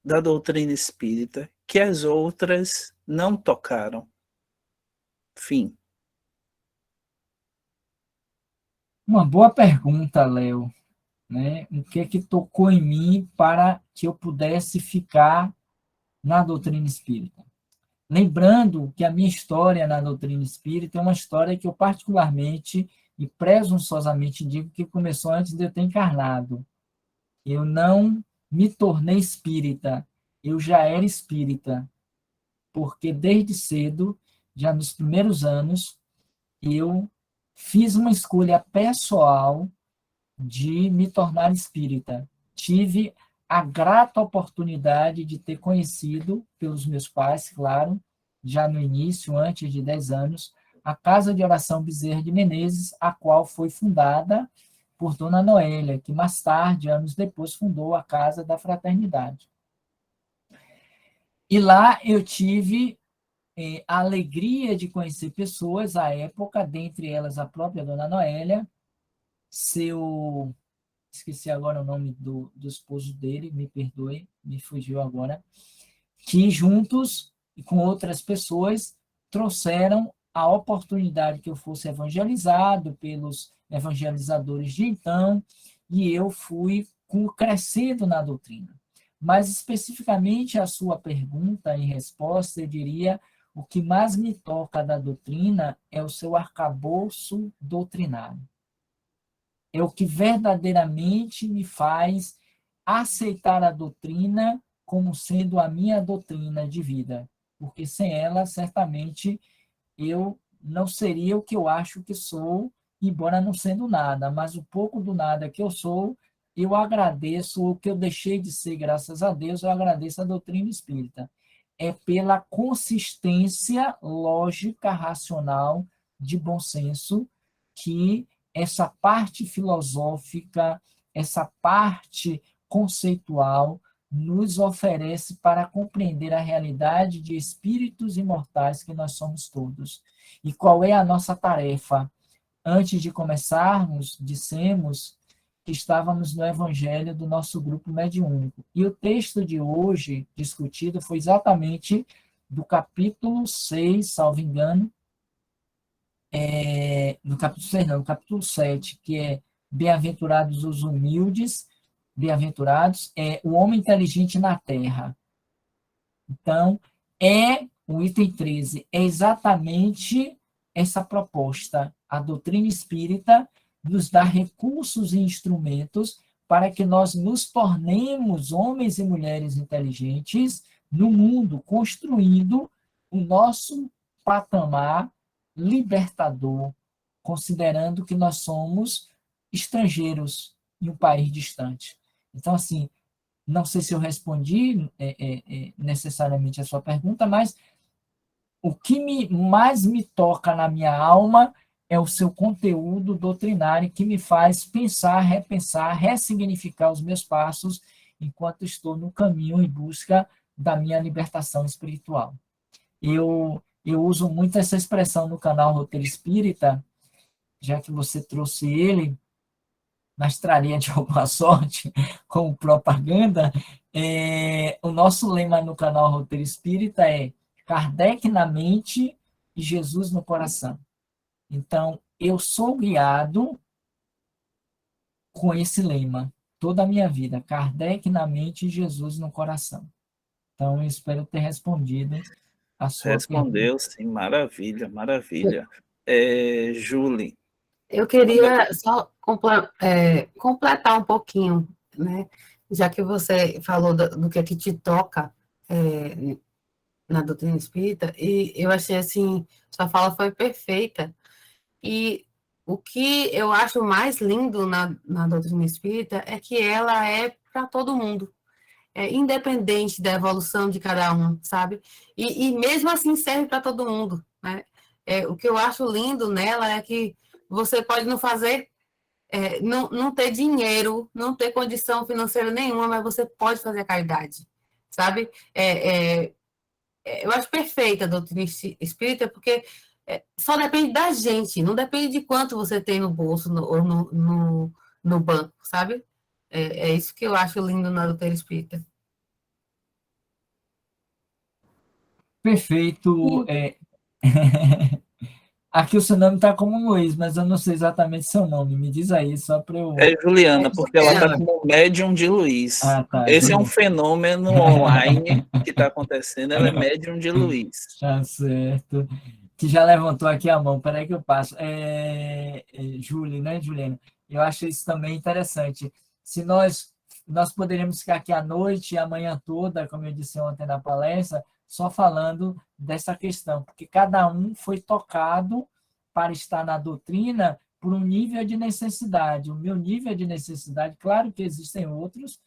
da doutrina espírita que as outras não tocaram? Fim. Uma boa pergunta, Léo. Né? O que é que tocou em mim para que eu pudesse ficar na doutrina espírita? Lembrando que a minha história na doutrina espírita é uma história que eu particularmente e presunçosamente digo que começou antes de eu ter encarnado. Eu não me tornei espírita, eu já era espírita, porque desde cedo, já nos primeiros anos, eu fiz uma escolha pessoal de me tornar espírita. Tive a grata oportunidade de ter conhecido, pelos meus pais, claro, já no início, antes de 10 anos, a Casa de Oração Bezerra de Menezes, a qual foi fundada por Dona Noélia, que mais tarde, anos depois, fundou a Casa da Fraternidade. E lá eu tive a alegria de conhecer pessoas à época, dentre elas a própria Dona Noélia, esqueci agora o nome do esposo dele, me perdoe, me fugiu agora, que juntos e com outras pessoas trouxeram a oportunidade que eu fosse evangelizado pelos evangelizadores de então, e eu fui crescendo na doutrina. Mas especificamente a sua pergunta em resposta, eu diria, o que mais me toca da doutrina é o seu arcabouço doutrinário. É o que verdadeiramente me faz aceitar a doutrina como sendo a minha doutrina de vida, porque sem ela, certamente, eu não seria o que eu acho que sou, embora não sendo nada, mas o pouco do nada que eu sou, eu agradeço o que eu deixei de ser, graças a Deus, eu agradeço a doutrina espírita. É pela consistência lógica, racional, de bom senso, que essa parte filosófica, essa parte conceitual, nos oferece para compreender a realidade de espíritos imortais que nós somos todos. E qual é a nossa tarefa? Antes de começarmos, dissemos que estávamos no evangelho do nosso grupo mediúnico. E o texto de hoje discutido foi exatamente do capítulo 6, salvo engano, no capítulo 6, não, no capítulo 7, que é Bem-aventurados os humildes, bem-aventurados, é o homem inteligente na terra. Então, o item 13, é exatamente essa proposta. A doutrina espírita nos dá recursos e instrumentos para que nós nos tornemos homens e mulheres inteligentes no mundo, construindo o nosso patamar libertador, considerando que nós somos estrangeiros em um país distante. Então, assim, não sei se eu respondi necessariamente a sua pergunta, mas o que mais me toca na minha alma é o seu conteúdo doutrinário que me faz pensar, repensar, ressignificar os meus passos enquanto estou no caminho em busca da minha libertação espiritual. Eu uso muito essa expressão no canal Roteiro Espírita, já que você trouxe ele, mas traria de alguma sorte como propaganda. O nosso lema no canal Roteiro Espírita é Kardec na mente e Jesus no coração. Então, eu sou guiado com esse lema toda a minha vida: Kardec na mente e Jesus no coração. Então, eu espero ter respondido a sua pergunta. Respondeu, sim, maravilha, maravilha. Julie, Eu quando é queria só completar um pouquinho, né? Já que você falou do que te toca na doutrina espírita, e eu achei assim, sua fala foi perfeita. E o que eu acho mais lindo na doutrina espírita é que ela é para todo mundo, independente da evolução de cada um, sabe? E mesmo assim serve para todo mundo, né? O que eu acho lindo nela é que você pode não fazer, não ter dinheiro, não ter condição financeira nenhuma, mas você pode fazer a caridade, sabe? Eu acho perfeita a doutrina espírita, porque só depende da gente, não depende de quanto você tem no bolso ou no banco, sabe? É isso que eu acho lindo na doutrina espírita. Perfeito. Aqui o seu nome está como Luiz, mas eu não sei exatamente seu nome. Me diz aí, só para eu... Juliana, porque ela está Juliana. como médium de Luiz. Ah, tá. Esse é um fenômeno online que está acontecendo, ela é médium de Luiz. Tá certo. Que já levantou aqui a mão, peraí que eu passo. Júlio, né, Juliana? Eu acho isso também interessante. Se nós poderíamos ficar aqui à noite e a manhã toda, como eu disse ontem na palestra, só falando dessa questão, porque cada um foi tocado para estar na doutrina por um nível de necessidade. O meu nível de necessidade, claro que existem outros,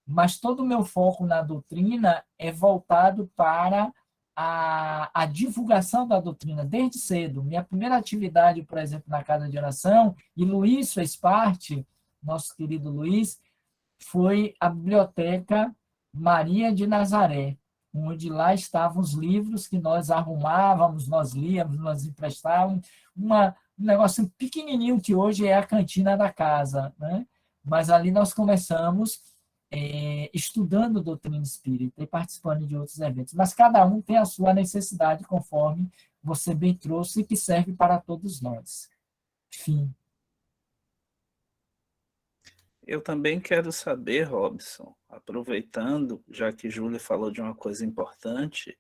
mas todo o meu foco na doutrina é voltado para a divulgação da doutrina desde cedo. Minha primeira atividade, por exemplo, na casa de oração, e Luiz fez parte, nosso querido Luiz, foi a Biblioteca Maria de Nazaré, onde lá estavam os livros que nós arrumávamos, nós líamos, nós emprestávamos, um negócio pequenininho que hoje é a cantina da casa, né? Mas ali nós começamos estudando doutrina espírita e participando de outros eventos. Mas cada um tem a sua necessidade, conforme você bem trouxe, e que serve para todos nós. Fim. Eu também quero saber, Robson, aproveitando, já que Júlia falou de uma coisa importante,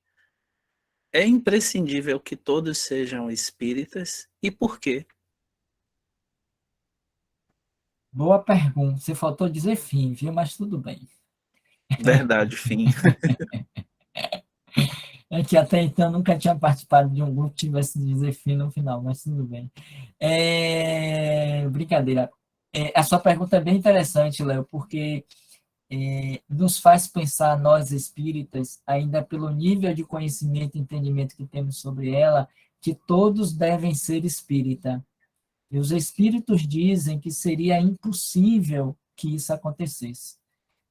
é imprescindível que todos sejam espíritas e por quê? Boa pergunta. Você faltou dizer fim, viu? Mas tudo bem. Verdade, fim. É que até então nunca tinha participado de um grupo que tivesse de dizer fim no final, mas tudo bem. Brincadeira. A sua pergunta é bem interessante, Léo, porque nos faz pensar, nós espíritas, ainda pelo nível de conhecimento e entendimento que temos sobre ela, que todos devem ser espírita. E os espíritos dizem que seria impossível que isso acontecesse.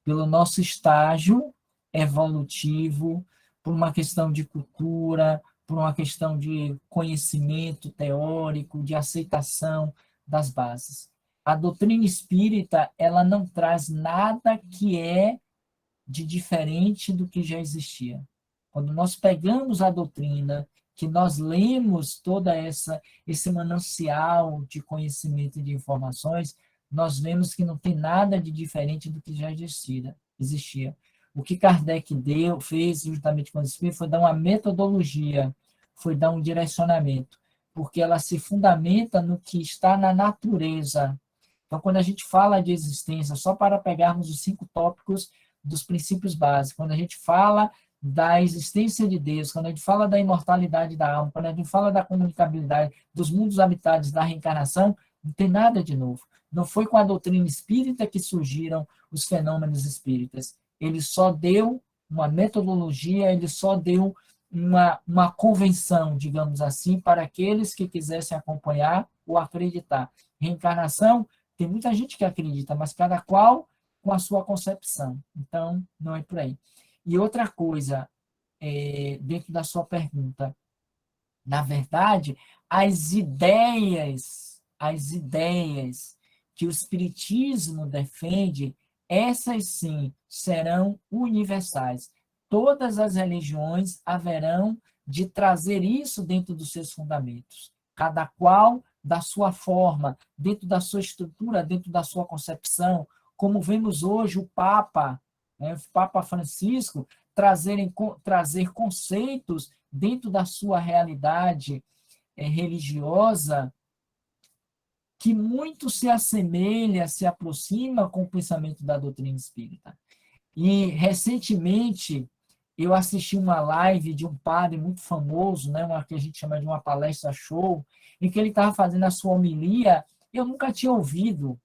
Pelo nosso estágio evolutivo, por uma questão de cultura, por uma questão de conhecimento teórico, de aceitação das bases. A doutrina espírita, ela não traz nada que é de diferente do que já existia. Quando nós pegamos a doutrina, que nós lemos toda esse manancial de conhecimento e de informações, nós vemos que não tem nada de diferente do que já existia. O que Kardec fez justamente com o Espírito foi dar uma metodologia, foi dar um direcionamento, porque ela se fundamenta no que está na natureza. Então, quando a gente fala de existência, só para pegarmos os 5 tópicos dos princípios básicos, quando a gente fala da existência de Deus, quando a gente fala da imortalidade da alma, quando a gente fala da comunicabilidade, dos mundos habitados, da reencarnação, não tem nada de novo. Não foi com a doutrina espírita que surgiram os fenômenos espíritas. Ele só deu uma metodologia, ele só deu uma convenção, digamos assim, para aqueles que quisessem acompanhar ou acreditar. Reencarnação, tem muita gente que acredita, mas cada qual com a sua concepção. Então, não é por aí. E outra coisa, dentro da sua pergunta, na verdade, as ideias que o Espiritismo defende, essas sim serão universais. Todas as religiões haverão de trazer isso dentro dos seus fundamentos. cada qual da sua forma, dentro da sua estrutura, dentro da sua concepção, como vemos hoje o Papa, né, o Papa Francisco, trazer conceitos dentro da sua realidade religiosa que muito se assemelha, se aproxima com o pensamento da doutrina espírita. E, recentemente, eu assisti uma live de um padre muito famoso, né, uma que a gente chama de uma palestra show, em que ele estava fazendo a sua homilia, eu nunca tinha ouvido.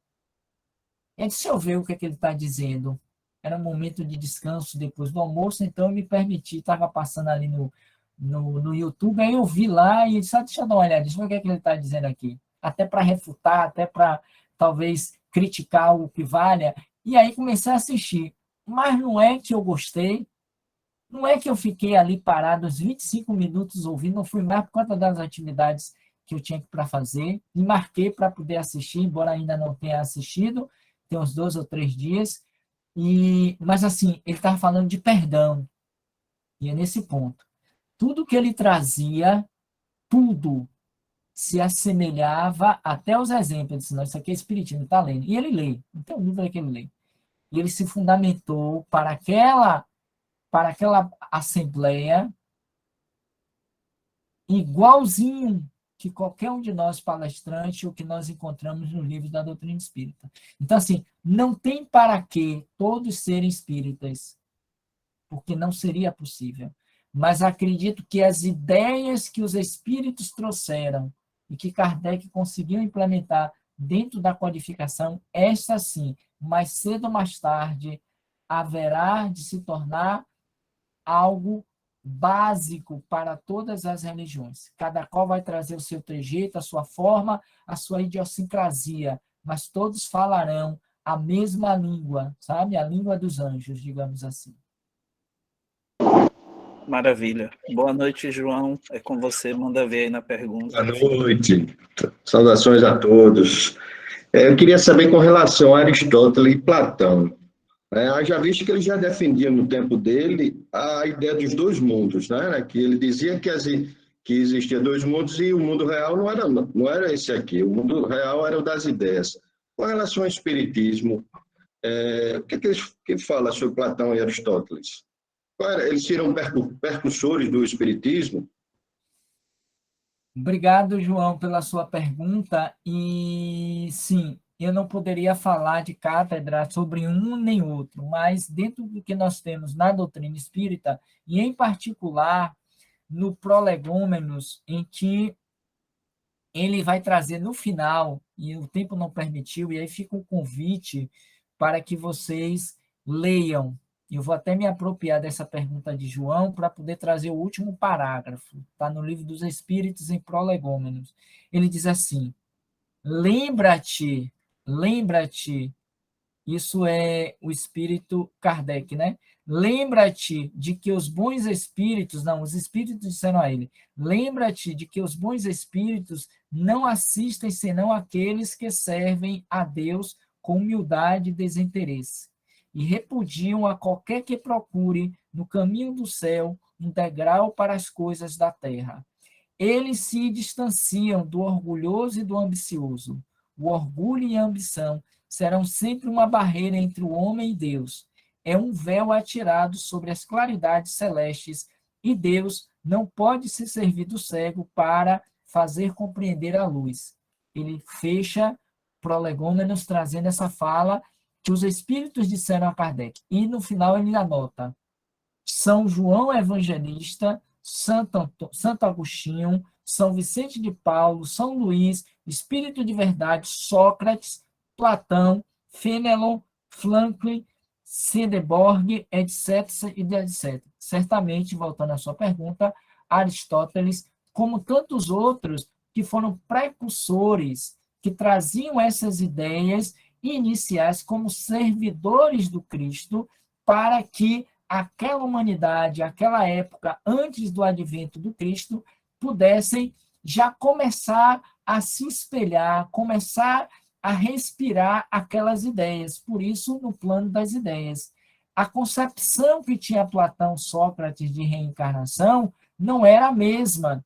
Eu disse, deixa eu ver o que ele está dizendo. Era um momento de descanso depois do almoço, então eu me permiti, estava passando ali no YouTube, aí eu vi lá e disse, deixa eu dar uma olhada, deixa eu ver o que ele está dizendo aqui. Até para refutar, até para talvez criticar algo que valha. E aí comecei a assistir. Mas não é que eu gostei, não é que eu fiquei ali parado uns 25 minutos ouvindo, não fui mais por conta das atividades que eu tinha para fazer, me marquei para poder assistir, embora ainda não tenha assistido, tem uns 2 ou 3 dias, mas assim, ele estava falando de perdão, e é nesse ponto. Tudo que ele trazia, tudo se assemelhava até os exemplos, senão isso aqui é espiritismo, está lendo, e ele lê, não tem dúvida que ele lê. E ele se fundamentou para aquela assembleia igualzinho que qualquer um de nós palestrantes ou que nós encontramos no livro da doutrina espírita. Então, assim, não tem para que todos serem espíritas, porque não seria possível. Mas acredito que as ideias que os espíritos trouxeram e que Kardec conseguiu implementar dentro da codificação, esta sim, mais cedo ou mais tarde, haverá de se tornar algo básico para todas as religiões. Cada qual vai trazer o seu trejeito, a sua forma, a sua idiosincrasia, mas todos falarão a mesma língua, sabe? A língua dos anjos, digamos assim. Maravilha. Boa noite, João. É com você, manda ver aí na pergunta. Boa noite. Saudações a todos. Eu queria saber com relação a Aristóteles e Platão. Já visto que ele já defendia no tempo dele a ideia dos dois mundos, né? Que ele dizia que existia dois mundos e o mundo real não era esse aqui, o mundo real era o das ideias. Com relação ao espiritismo, o que ele fala sobre Platão e Aristóteles? Eles seriam percussores do espiritismo? Obrigado, João, pela sua pergunta. E sim, eu não poderia falar de cátedra sobre um nem outro, mas dentro do que nós temos na doutrina espírita, e em particular no Prolegômenos, em que ele vai trazer no final, e o tempo não permitiu, e aí fica um convite para que vocês leiam. Eu vou até me apropriar dessa pergunta de João para poder trazer o último parágrafo. Está no Livro dos Espíritos, em Prolegômenos. Ele diz assim, lembra-te, isso é o espírito Kardec, né? Lembra-te de que os bons espíritos, os espíritos disseram a ele, lembra-te de que os bons espíritos não assistem senão aqueles que servem a Deus com humildade e desinteresse, e repudiam a qualquer que procure, no caminho do céu, um degrau para as coisas da terra. Eles se distanciam do orgulhoso e do ambicioso. O orgulho e a ambição serão sempre uma barreira entre o homem e Deus. É um véu atirado sobre as claridades celestes, e Deus não pode se servir do cego para fazer compreender a luz. Ele fecha Prolegômenos trazendo essa fala que os espíritos disseram a Kardec. E no final ele anota São João Evangelista, Santo Agostinho, São Vicente de Paulo, São Luís, Espírito de Verdade, Sócrates, Platão, Fénelon, Franklin, Swedenborg, etc. etc. Certamente, voltando à sua pergunta, Aristóteles, como tantos outros que foram precursores, que traziam essas ideias iniciais como servidores do Cristo, para que aquela humanidade, aquela época, antes do advento do Cristo, pudessem já começar a se espelhar, começar a respirar aquelas ideias. Por isso, no plano das ideias. A concepção que tinha Platão, Sócrates de reencarnação não era a mesma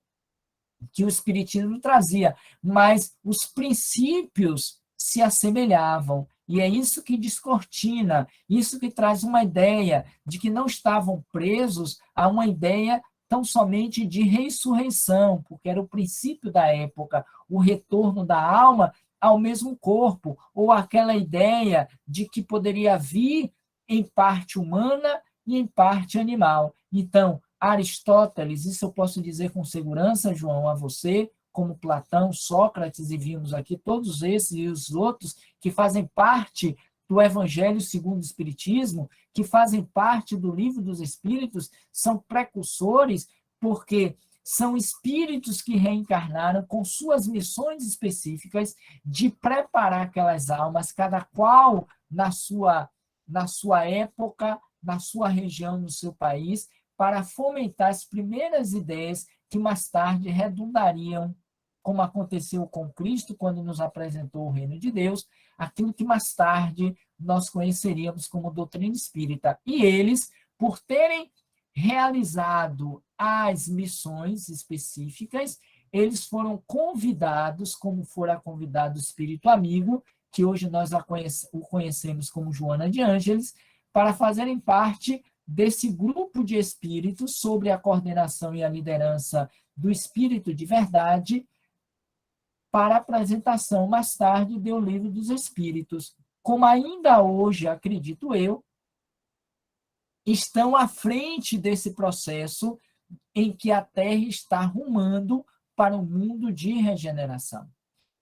que o Espiritismo trazia, mas os princípios se assemelhavam. E é isso que descortina, isso que traz uma ideia de que não estavam presos a uma ideia tão somente de ressurreição, porque era o princípio da época, o retorno da alma ao mesmo corpo, ou aquela ideia de que poderia vir em parte humana e em parte animal. Então, Aristóteles, isso eu posso dizer com segurança, João, a você, como Platão, Sócrates, e vimos aqui todos esses e os outros que fazem parte do Evangelho segundo o Espiritismo, que fazem parte do Livro dos Espíritos, são precursores, porque são espíritos que reencarnaram com suas missões específicas de preparar aquelas almas, cada qual na sua época, na sua região, no seu país, para fomentar as primeiras ideias que mais tarde redundariam, como aconteceu com Cristo, quando nos apresentou o reino de Deus, aquilo que mais tarde nós conheceríamos como doutrina espírita. E eles, por terem realizado as missões específicas, eles foram convidados, como fora convidado o Espírito Amigo, que hoje nós o conhecemos como Joana de Ângeles, para fazerem parte desse grupo de espíritos sob a coordenação e a liderança do Espírito de Verdade, para apresentação mais tarde do Livro dos Espíritos. Como ainda hoje, acredito eu, estão à frente desse processo em que a Terra está rumando para um mundo de regeneração.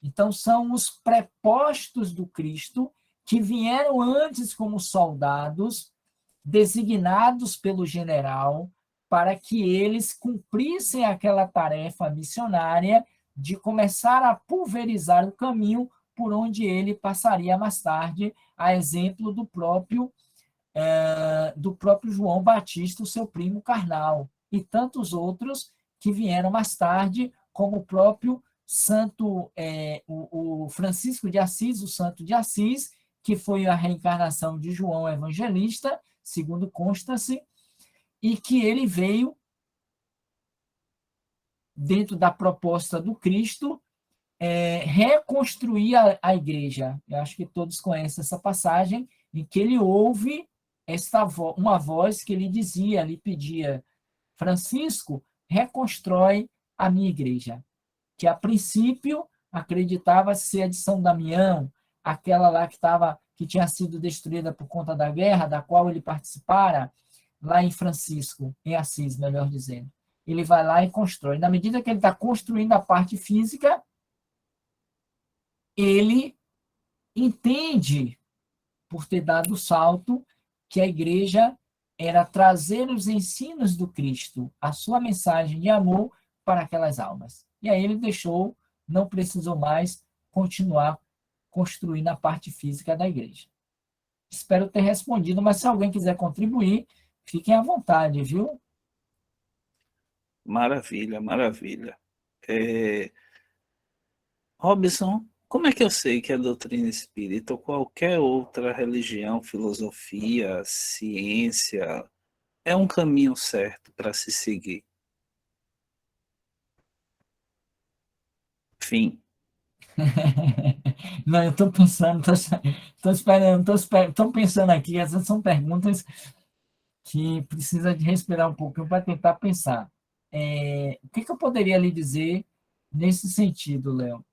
Então, são os prepostos do Cristo que vieram antes como soldados, designados pelo general, para que eles cumprissem aquela tarefa missionária de começar a pulverizar o caminho por onde ele passaria mais tarde, a exemplo do próprio João Batista, o seu primo carnal, e tantos outros que vieram mais tarde, como o próprio santo, o Francisco de Assis, o santo de Assis, que foi a reencarnação de João Evangelista, segundo consta-se, e que ele veio, dentro da proposta do Cristo, reconstruir a igreja. Eu acho que todos conhecem essa passagem, em que ele ouve uma voz que lhe dizia, lhe pedia: Francisco, reconstrói a minha igreja, que a princípio acreditava ser a de São Damião, aquela lá que tinha sido destruída por conta da guerra, da qual ele participara, lá em Francisco, em Assis, melhor dizendo. Ele vai lá e constrói. Na medida que ele está construindo a parte física, ele entende, por ter dado o salto, que a igreja era trazer os ensinos do Cristo, a sua mensagem de amor para aquelas almas. E aí ele não precisou mais continuar construindo a parte física da igreja. Espero ter respondido, mas se alguém quiser contribuir, fiquem à vontade, viu? Maravilha, maravilha. Robson, como é que eu sei que a doutrina espírita ou qualquer outra religião, filosofia, ciência, é um caminho certo para se seguir? Fim. Não, eu estou pensando, estou pensando aqui, essas são perguntas que precisa de respirar um pouquinho para tentar pensar. O que eu poderia lhe dizer nesse sentido, Léo?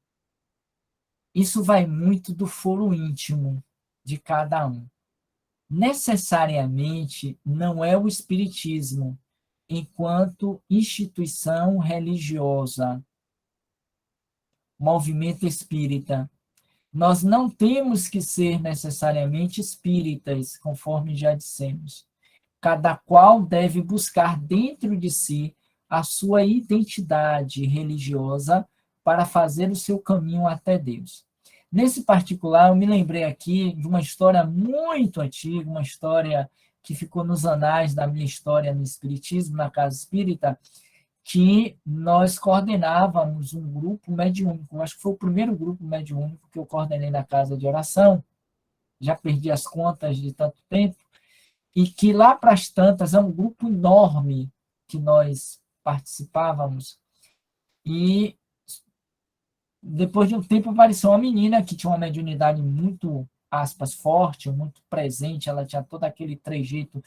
Isso vai muito do foro íntimo de cada um. Necessariamente não é o espiritismo, enquanto instituição religiosa, movimento espírita. Nós não temos que ser necessariamente espíritas, conforme já dissemos. Cada qual deve buscar dentro de si a sua identidade religiosa para fazer o seu caminho até Deus. Nesse particular, eu me lembrei aqui de uma história muito antiga, uma história que ficou nos anais da minha história no Espiritismo, na Casa Espírita, que nós coordenávamos um grupo mediúnico. Acho que foi o primeiro grupo mediúnico que eu coordenei na Casa de Oração. Já perdi as contas de tanto tempo. E que lá para as tantas é um grupo enorme que nós participávamos. E depois de um tempo apareceu uma menina que tinha uma mediunidade muito, aspas, forte, muito presente, ela tinha todo aquele trejeito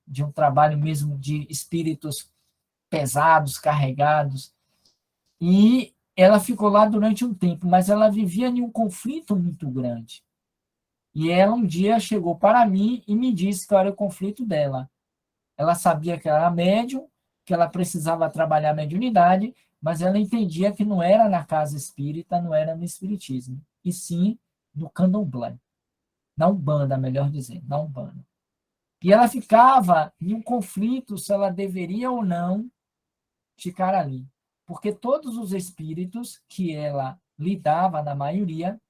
de um trabalho mesmo de espíritos pesados, carregados, e ela ficou lá durante um tempo, mas ela vivia em um conflito muito grande. E ela um dia chegou para mim e me disse qual era o conflito dela. Ela sabia que ela era médium, que ela precisava trabalhar a mediunidade, mas ela entendia que não era na casa espírita, não era no espiritismo, e sim no candomblé. Na Umbanda, melhor dizendo, na Umbanda. E ela ficava em um conflito se ela deveria ou não ficar ali. Porque todos os espíritos que ela lidava, na maioria,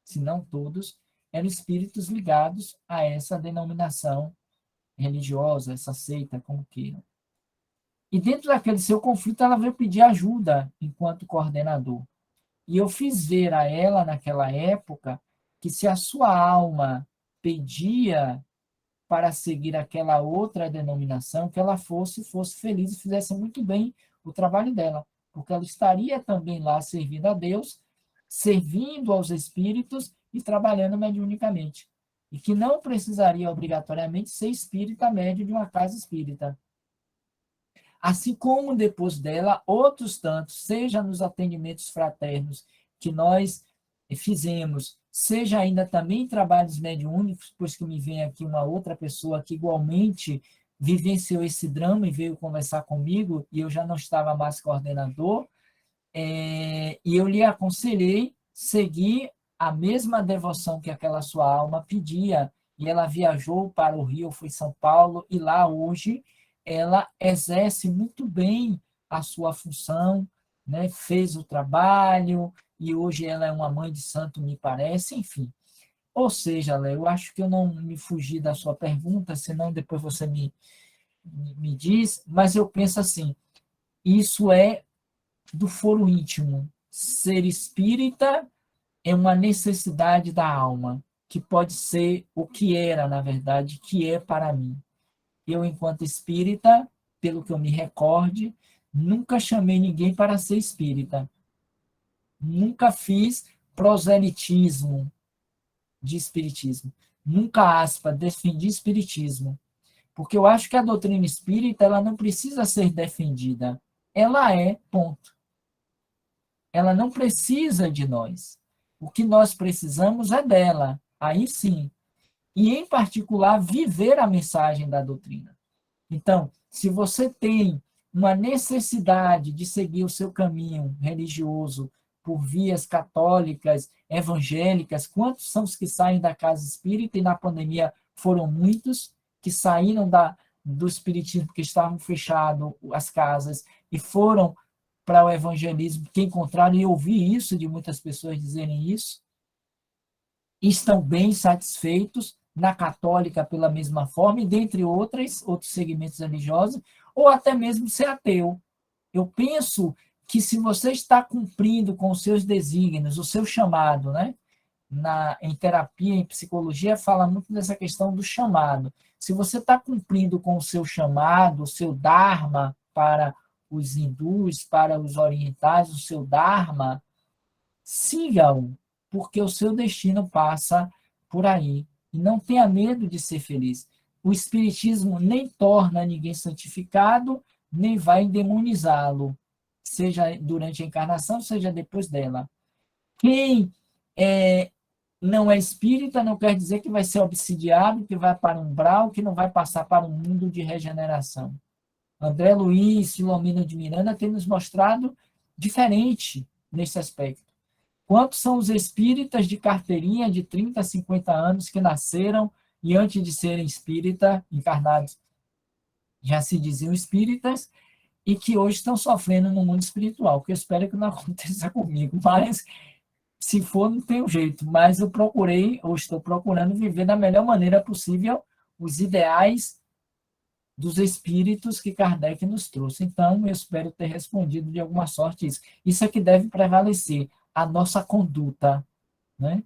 se não todos, eram espíritos ligados a essa denominação religiosa, essa seita, como queiram. E dentro daquele seu conflito, ela veio pedir ajuda enquanto coordenador. E eu fiz ver a ela, naquela época, que se a sua alma pedia para seguir aquela outra denominação, que ela fosse feliz e fizesse muito bem o trabalho dela, porque ela estaria também lá servindo a Deus, servindo aos espíritos e trabalhando mediunicamente. E que não precisaria obrigatoriamente ser espírita médio de uma casa espírita. Assim como depois dela, outros tantos, seja nos atendimentos fraternos que nós fizemos, seja ainda também em trabalhos mediúnicos, pois que me vem aqui uma outra pessoa que igualmente vivenciou esse drama e veio conversar comigo, e eu já não estava mais coordenador, e eu lhe aconselhei seguir a mesma devoção que aquela sua alma pedia, e ela viajou para o Rio, foi São Paulo, e lá hoje ela exerce muito bem a sua função, né? Fez o trabalho, e hoje ela é uma mãe de santo, me parece, enfim. Ou seja, Léo, eu acho que eu não me fugi da sua pergunta, senão depois você me diz, mas eu penso assim, isso é do foro íntimo. Ser espírita é uma necessidade da alma, que pode ser o que era, na verdade, que é para mim. Eu, enquanto espírita, pelo que eu me recorde, nunca chamei ninguém para ser espírita. Nunca fiz proselitismo de espiritismo. Nunca, defendi espiritismo. Porque eu acho que a doutrina espírita ela não precisa ser defendida. Ela é, ponto. Ela não precisa de nós. O que nós precisamos é dela. Aí sim. E, em particular, viver a mensagem da doutrina. Então, se você tem uma necessidade de seguir o seu caminho religioso por vias católicas, evangélicas, quantos são os que saem da casa espírita? E na pandemia foram muitos que saíram do espiritismo, porque estavam fechadas as casas, e foram para o evangelismo, que encontraram, e eu ouvi isso de muitas pessoas dizerem isso, e estão bem satisfeitos, na católica pela mesma forma, e dentre outros segmentos religiosos, ou até mesmo ser ateu. Eu penso que se você está cumprindo com os seus desígnios, o seu chamado, né? Em terapia, em psicologia, fala muito dessa questão do chamado. Se você está cumprindo com o seu chamado, o seu dharma, para os hindus, para os orientais, o seu dharma, siga-o, porque o seu destino passa por aí. E não tenha medo de ser feliz. O espiritismo nem torna ninguém santificado, nem vai endemonizá-lo, seja durante a encarnação, seja depois dela. Quem não é espírita não quer dizer que vai ser obsidiado, que vai para um umbral, que não vai passar para um mundo de regeneração. André Luiz, Filomena de Miranda tem nos mostrado diferente nesse aspecto. Quantos são os espíritas de carteirinha de 30, 50 anos que nasceram e antes de serem espírita, encarnados, já se diziam espíritas, e que hoje estão sofrendo no mundo espiritual, que eu espero que não aconteça comigo, mas se for, não tem jeito. Mas eu procurei, ou estou procurando viver da melhor maneira possível os ideais dos espíritos que Kardec nos trouxe. Então, eu espero ter respondido de alguma sorte isso. Isso é que deve prevalecer, a nossa conduta, né?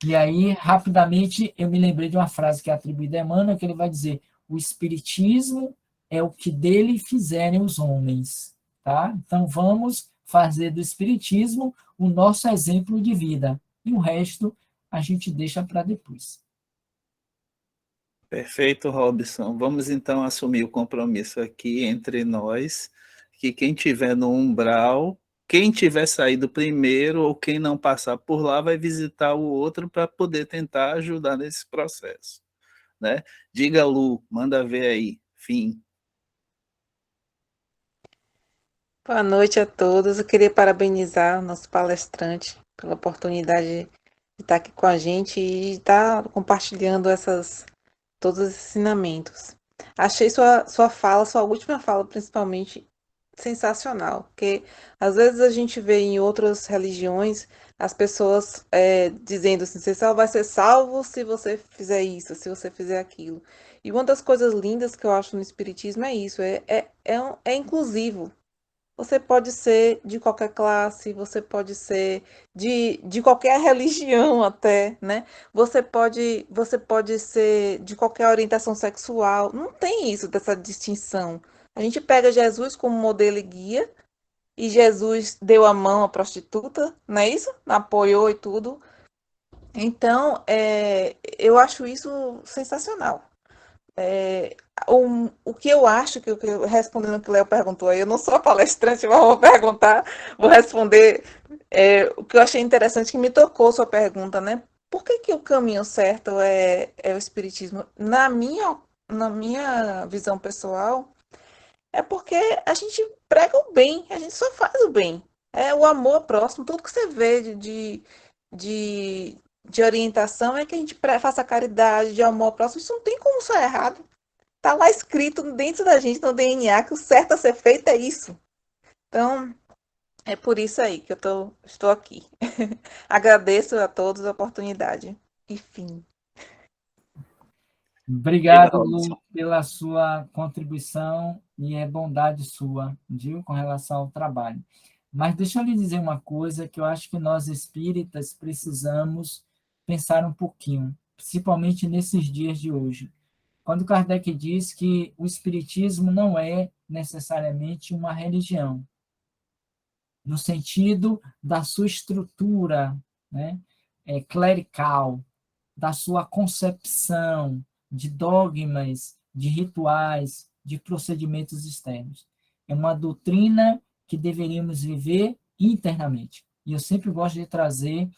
E aí, rapidamente, eu me lembrei de uma frase que é atribuída a Emmanuel, que ele vai dizer: o espiritismo é o que dele fizerem os homens, tá? Então, vamos fazer do Espiritismo o nosso exemplo de vida. E o resto a gente deixa para depois. Perfeito, Robson. Vamos então assumir o compromisso aqui entre nós, que quem tiver no umbral, quem tiver saído primeiro ou quem não passar por lá vai visitar o outro para poder tentar ajudar nesse processo, né? Diga, Lu, manda ver aí. Fim. Boa noite a todos. Eu queria parabenizar o nosso palestrante pela oportunidade de estar aqui com a gente e estar compartilhando todos os ensinamentos. Achei sua última fala, principalmente, sensacional, porque às vezes a gente vê em outras religiões as pessoas dizendo assim, você só vai ser salvo se você fizer isso, se você fizer aquilo. E uma das coisas lindas que eu acho no Espiritismo é isso, é inclusivo. Você pode ser de qualquer classe, você pode ser de qualquer religião até, né? Você pode ser de qualquer orientação sexual. Não tem isso dessa distinção. A gente pega Jesus como modelo e guia, e Jesus deu a mão à prostituta, não é isso? Apoiou e tudo. Então, eu acho isso sensacional. É, o que eu acho, respondendo o que o Léo perguntou, eu não sou a palestrante, mas vou responder o que eu achei interessante, que me tocou sua pergunta, né? Por que o caminho certo é o Espiritismo? Na minha visão pessoal, é porque a gente prega o bem, a gente só faz o bem. É o amor ao próximo, tudo que você vê de, de orientação é que a gente faça caridade, de amor ao próximo, isso não tem como ser errado. Tá lá escrito dentro da gente, no DNA, que o certo a ser feito é isso. Então, é por isso aí que estou aqui. Agradeço a todos a oportunidade. Enfim. Diga, Obrigado, Robson. Lu, pela sua contribuição e é bondade sua, viu, com relação ao trabalho. Mas deixa eu lhe dizer uma coisa que eu acho que nós espíritas precisamos pensar um pouquinho, principalmente nesses dias de hoje. Quando Kardec diz que o espiritismo não é necessariamente uma religião, no sentido da sua estrutura, né, clerical, da sua concepção de dogmas, de rituais, de procedimentos externos. É uma doutrina que deveríamos viver internamente. E eu sempre gosto de trazer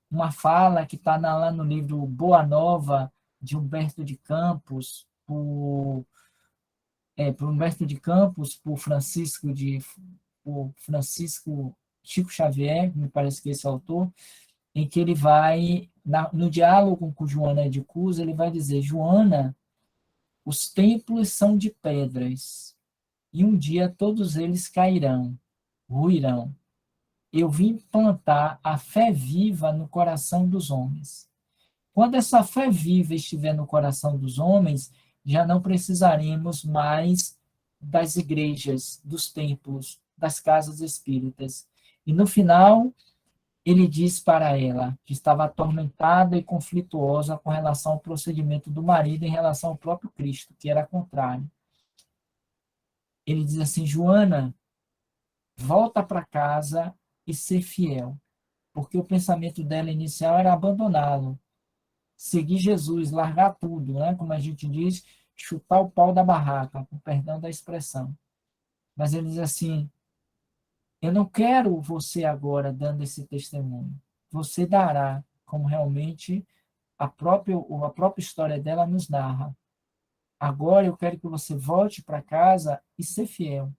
uma fala que está lá no livro Boa Nova, de Humberto de Campos, por Humberto de Campos, por Francisco Chico Xavier, me parece que esse autor, em que ele vai, no diálogo com Joana de Cusa, ele vai dizer, Joana, os templos são de pedras, e um dia todos eles cairão, ruirão. Eu vim plantar a fé viva no coração dos homens. Quando essa fé viva estiver no coração dos homens, já não precisaremos mais das igrejas, dos templos, das casas espíritas. E no final, ele diz para ela, que estava atormentada e conflituosa com relação ao procedimento do marido em relação ao próprio Cristo, que era contrário. Ele diz assim, Joana, volta para casa e ser fiel, porque o pensamento dela inicial era abandoná-lo, seguir Jesus, largar tudo, né? Como a gente diz, chutar o pau da barraca, com perdão da expressão. Mas ele diz assim, eu não quero você agora dando esse testemunho. Você dará, como realmente a própria história dela nos narra. Agora eu quero que você volte para casa e ser fiel.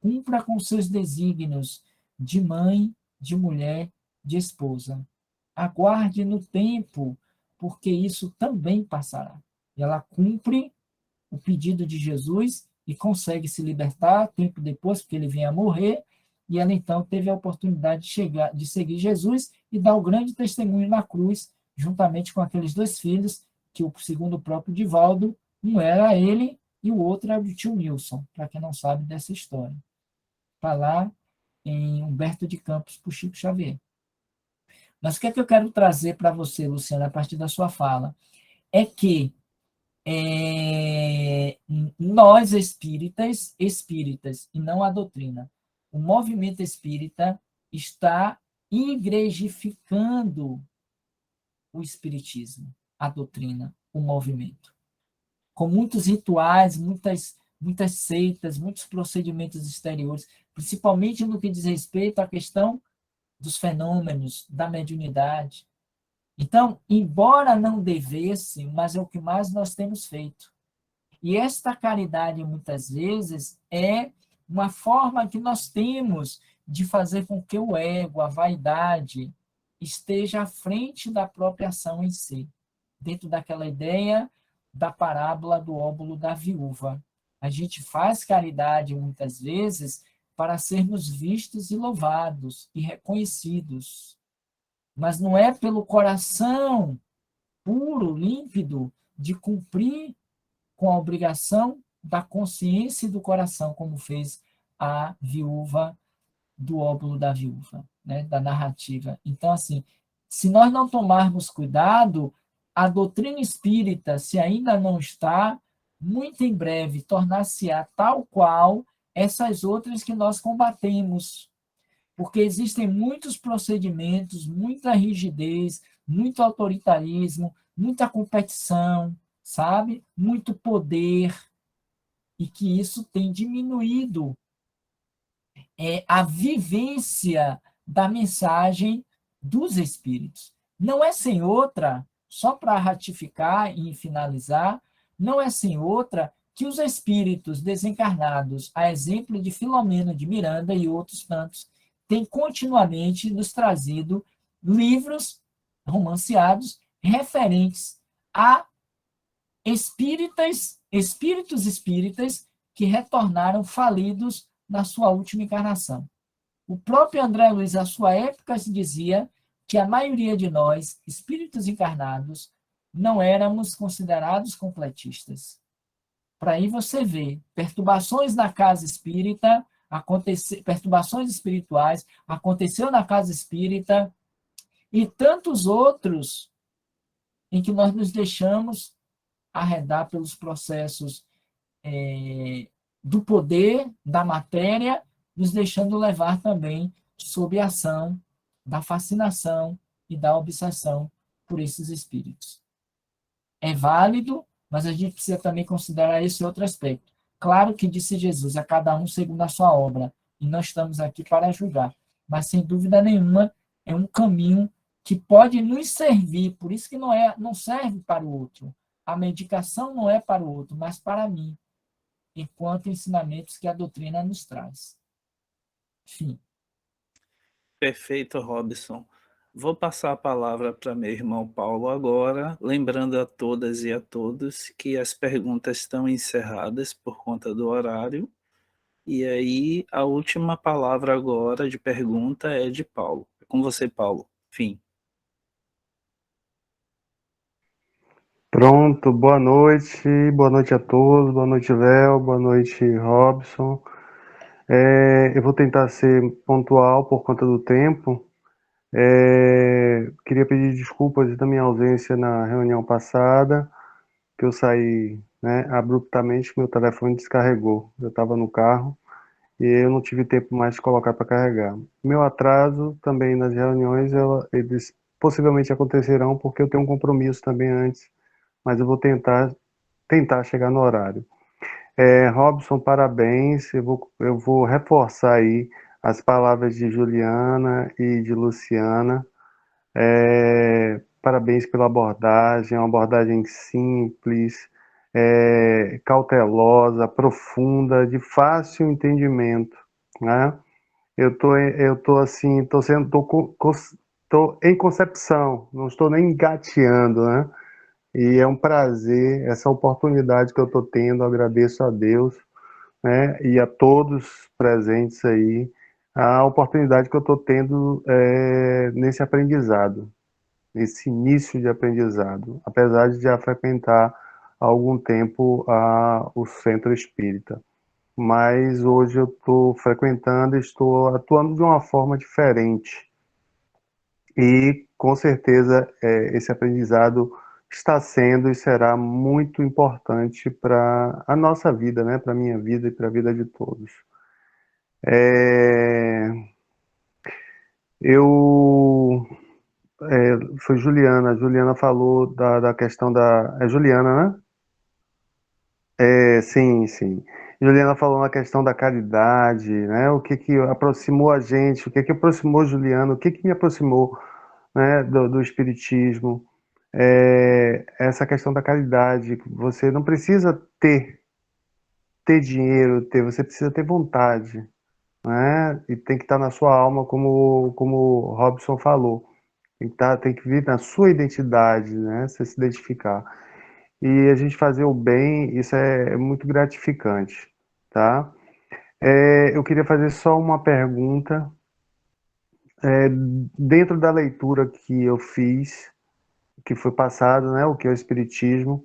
Cumpra com seus desígnios de mãe, de mulher, de esposa. Aguarde no tempo, porque isso também passará. E ela cumpre o pedido de Jesus e consegue se libertar tempo depois, porque ele vem a morrer, e ela então teve a oportunidade de seguir Jesus e dar o grande testemunho na cruz, juntamente com aqueles dois filhos, que segundo o próprio Divaldo, um era ele e o outro era o tio Nilson, para quem não sabe dessa história. Está lá em Humberto de Campos, por Chico Xavier. Mas o que é que eu quero trazer para você, Luciana, a partir da sua fala? É que nós espíritas, e não a doutrina, o movimento espírita está igrejificando o espiritismo, a doutrina, o movimento. Com muitos rituais, muitas seitas, muitos procedimentos exteriores, principalmente no que diz respeito à questão dos fenômenos, da mediunidade. Então, embora não devesse, mas é o que mais nós temos feito. E esta caridade, muitas vezes, é uma forma que nós temos de fazer com que o ego, a vaidade, esteja à frente da própria ação em si, dentro daquela ideia da parábola do óbolo da viúva. A gente faz caridade, muitas vezes, para sermos vistos e louvados e reconhecidos. Mas não é pelo coração puro, límpido, de cumprir com a obrigação da consciência e do coração, como fez a viúva do óbolo da viúva, né, da narrativa. Então, assim, se nós não tomarmos cuidado, a doutrina espírita, se ainda não está, muito em breve tornar-se-á tal qual essas outras que nós combatemos. Porque existem muitos procedimentos, muita rigidez, muito autoritarismo, muita competição, sabe? Muito poder, e que isso tem diminuído a vivência da mensagem dos espíritos. Não é sem outra, só para ratificar e finalizar, não é sem outra que os espíritos desencarnados, a exemplo de Filomeno de Miranda e outros tantos, têm continuamente nos trazido livros romanceados referentes a espíritos espíritas que retornaram falidos na sua última encarnação. O próprio André Luiz, à sua época, dizia que a maioria de nós, espíritos encarnados, não éramos considerados completistas. Para aí você vê perturbações na casa espírita, perturbações espirituais, aconteceu na casa espírita, e tantos outros em que nós nos deixamos arredar pelos processos do poder, da matéria, nos deixando levar também sob a ação da fascinação e da obsessão por esses espíritos. É válido, mas a gente precisa também considerar esse outro aspecto. Claro que disse Jesus, a cada um segundo a sua obra, e nós estamos aqui para julgar, mas sem dúvida nenhuma é um caminho que pode nos servir, por isso que não serve para o outro. A medicação não é para o outro, mas para mim, enquanto ensinamentos que a doutrina nos traz. Enfim. Perfeito, Robson. Vou passar a palavra para meu irmão Paulo agora, lembrando a todas e a todos que as perguntas estão encerradas por conta do horário. E aí, a última palavra agora de pergunta é de Paulo. É com você, Paulo. Fim. Pronto, boa noite a todos, boa noite, Léo, boa noite, Robson. Eu vou tentar ser pontual por conta do tempo. Queria pedir desculpas da minha ausência na reunião passada, que eu saí, né, abruptamente, meu telefone descarregou. Eu estava no carro e eu não tive tempo mais de colocar para carregar. Meu atraso também nas reuniões, eles possivelmente acontecerão porque eu tenho um compromisso também antes, mas eu vou tentar chegar no horário. Robson, parabéns, eu vou reforçar aí as palavras de Juliana e de Luciana. Parabéns pela abordagem, uma abordagem simples, cautelosa, profunda, de fácil entendimento, né? Eu tô assim, tô em concepção, não estou nem engateando, né? E é um prazer essa oportunidade que eu estou tendo, agradeço a Deus, né, e a todos presentes aí, a oportunidade que eu estou tendo nesse aprendizado, nesse início de aprendizado, apesar de já frequentar há algum tempo o Centro Espírita. Mas hoje eu estou frequentando e estou atuando de uma forma diferente. E, com certeza, esse aprendizado está sendo e será muito importante para a nossa vida, né? Para a minha vida e para a vida de todos. É, eu foi Juliana. A Juliana falou da questão da. É Juliana, né? Sim, sim. Juliana falou na questão da caridade, né? O que que aproximou a gente, o que que aproximou Juliana, o que que me aproximou, né, do espiritismo. Essa questão da caridade. Você não precisa ter dinheiro, você precisa ter vontade, né? E tem que estar na sua alma, como o Robson falou. Tem que vir na sua identidade, né? Você se identificar. E a gente fazer o bem, isso é muito gratificante, tá? Eu queria fazer só uma pergunta. É, Dentro da leitura que eu fiz, que foi passado, né? O que é o Espiritismo,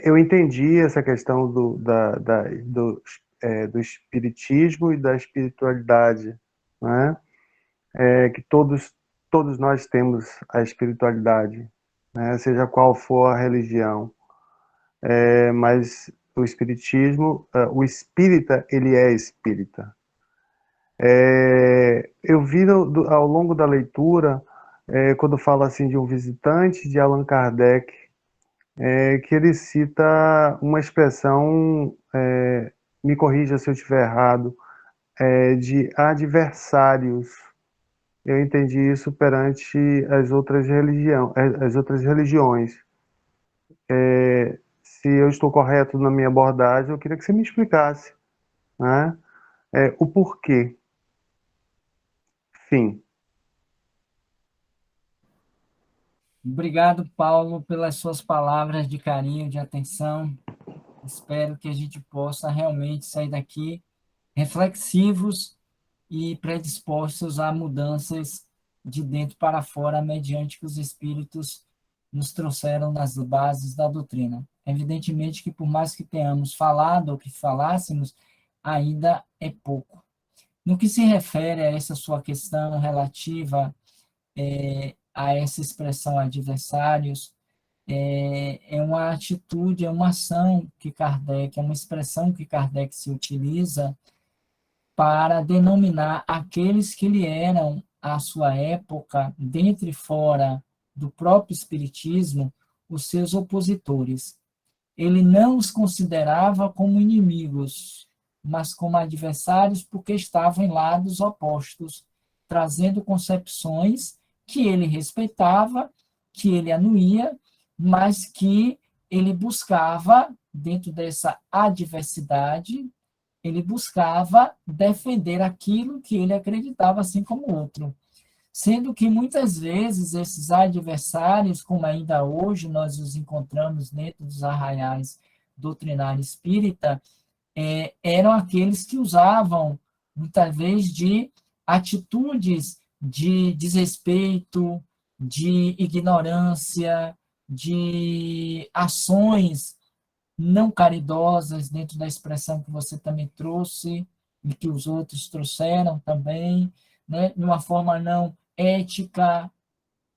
eu entendi essa questão do Espiritismo e da espiritualidade, né? Que todos nós temos a espiritualidade, né? Seja qual for a religião. Mas o espiritismo, o espírita, ele é espírita. Eu vi ao longo da leitura, quando fala assim de um visitante de Allan Kardec, que ele cita uma expressão, me corrija se eu estiver errado, de adversários. Eu entendi isso perante as outras religiões. Se eu estou correto na minha abordagem, eu queria que você me explicasse, né? O porquê. Fim. Obrigado, Paulo, pelas suas palavras de carinho, de atenção. Espero que a gente possa realmente sair daqui reflexivos e predispostos a mudanças de dentro para fora, mediante que os espíritos nos trouxeram nas bases da doutrina. Evidentemente que, por mais que tenhamos falado ou que falássemos, ainda é pouco. No que se refere a essa sua questão relativa a essa expressão adversários, é uma atitude, é uma ação que Kardec, é uma expressão que Kardec se utiliza para denominar aqueles que lhe eram, à sua época, dentro e fora do próprio Espiritismo, os seus opositores. Ele não os considerava como inimigos, mas como adversários, porque estavam em lados opostos, trazendo concepções que ele respeitava, que ele anuía, mas que ele buscava, dentro dessa adversidade, ele buscava defender aquilo que ele acreditava, assim como o outro. Sendo que muitas vezes esses adversários, como ainda hoje nós os encontramos dentro dos arraiais doutrinários espírita, eram aqueles que usavam, muitas vezes, de atitudes de desrespeito, de ignorância, de ações não caridosas, dentro da expressão que você também trouxe, e que os outros trouxeram também, né, de uma forma não ética,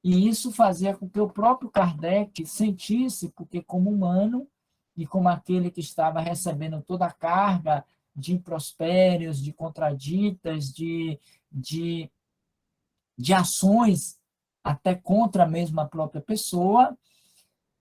e isso fazia com que o próprio Kardec sentisse, porque como humano, e como aquele que estava recebendo toda a carga de improspérios, de contraditas, de ações, até contra a mesma própria pessoa,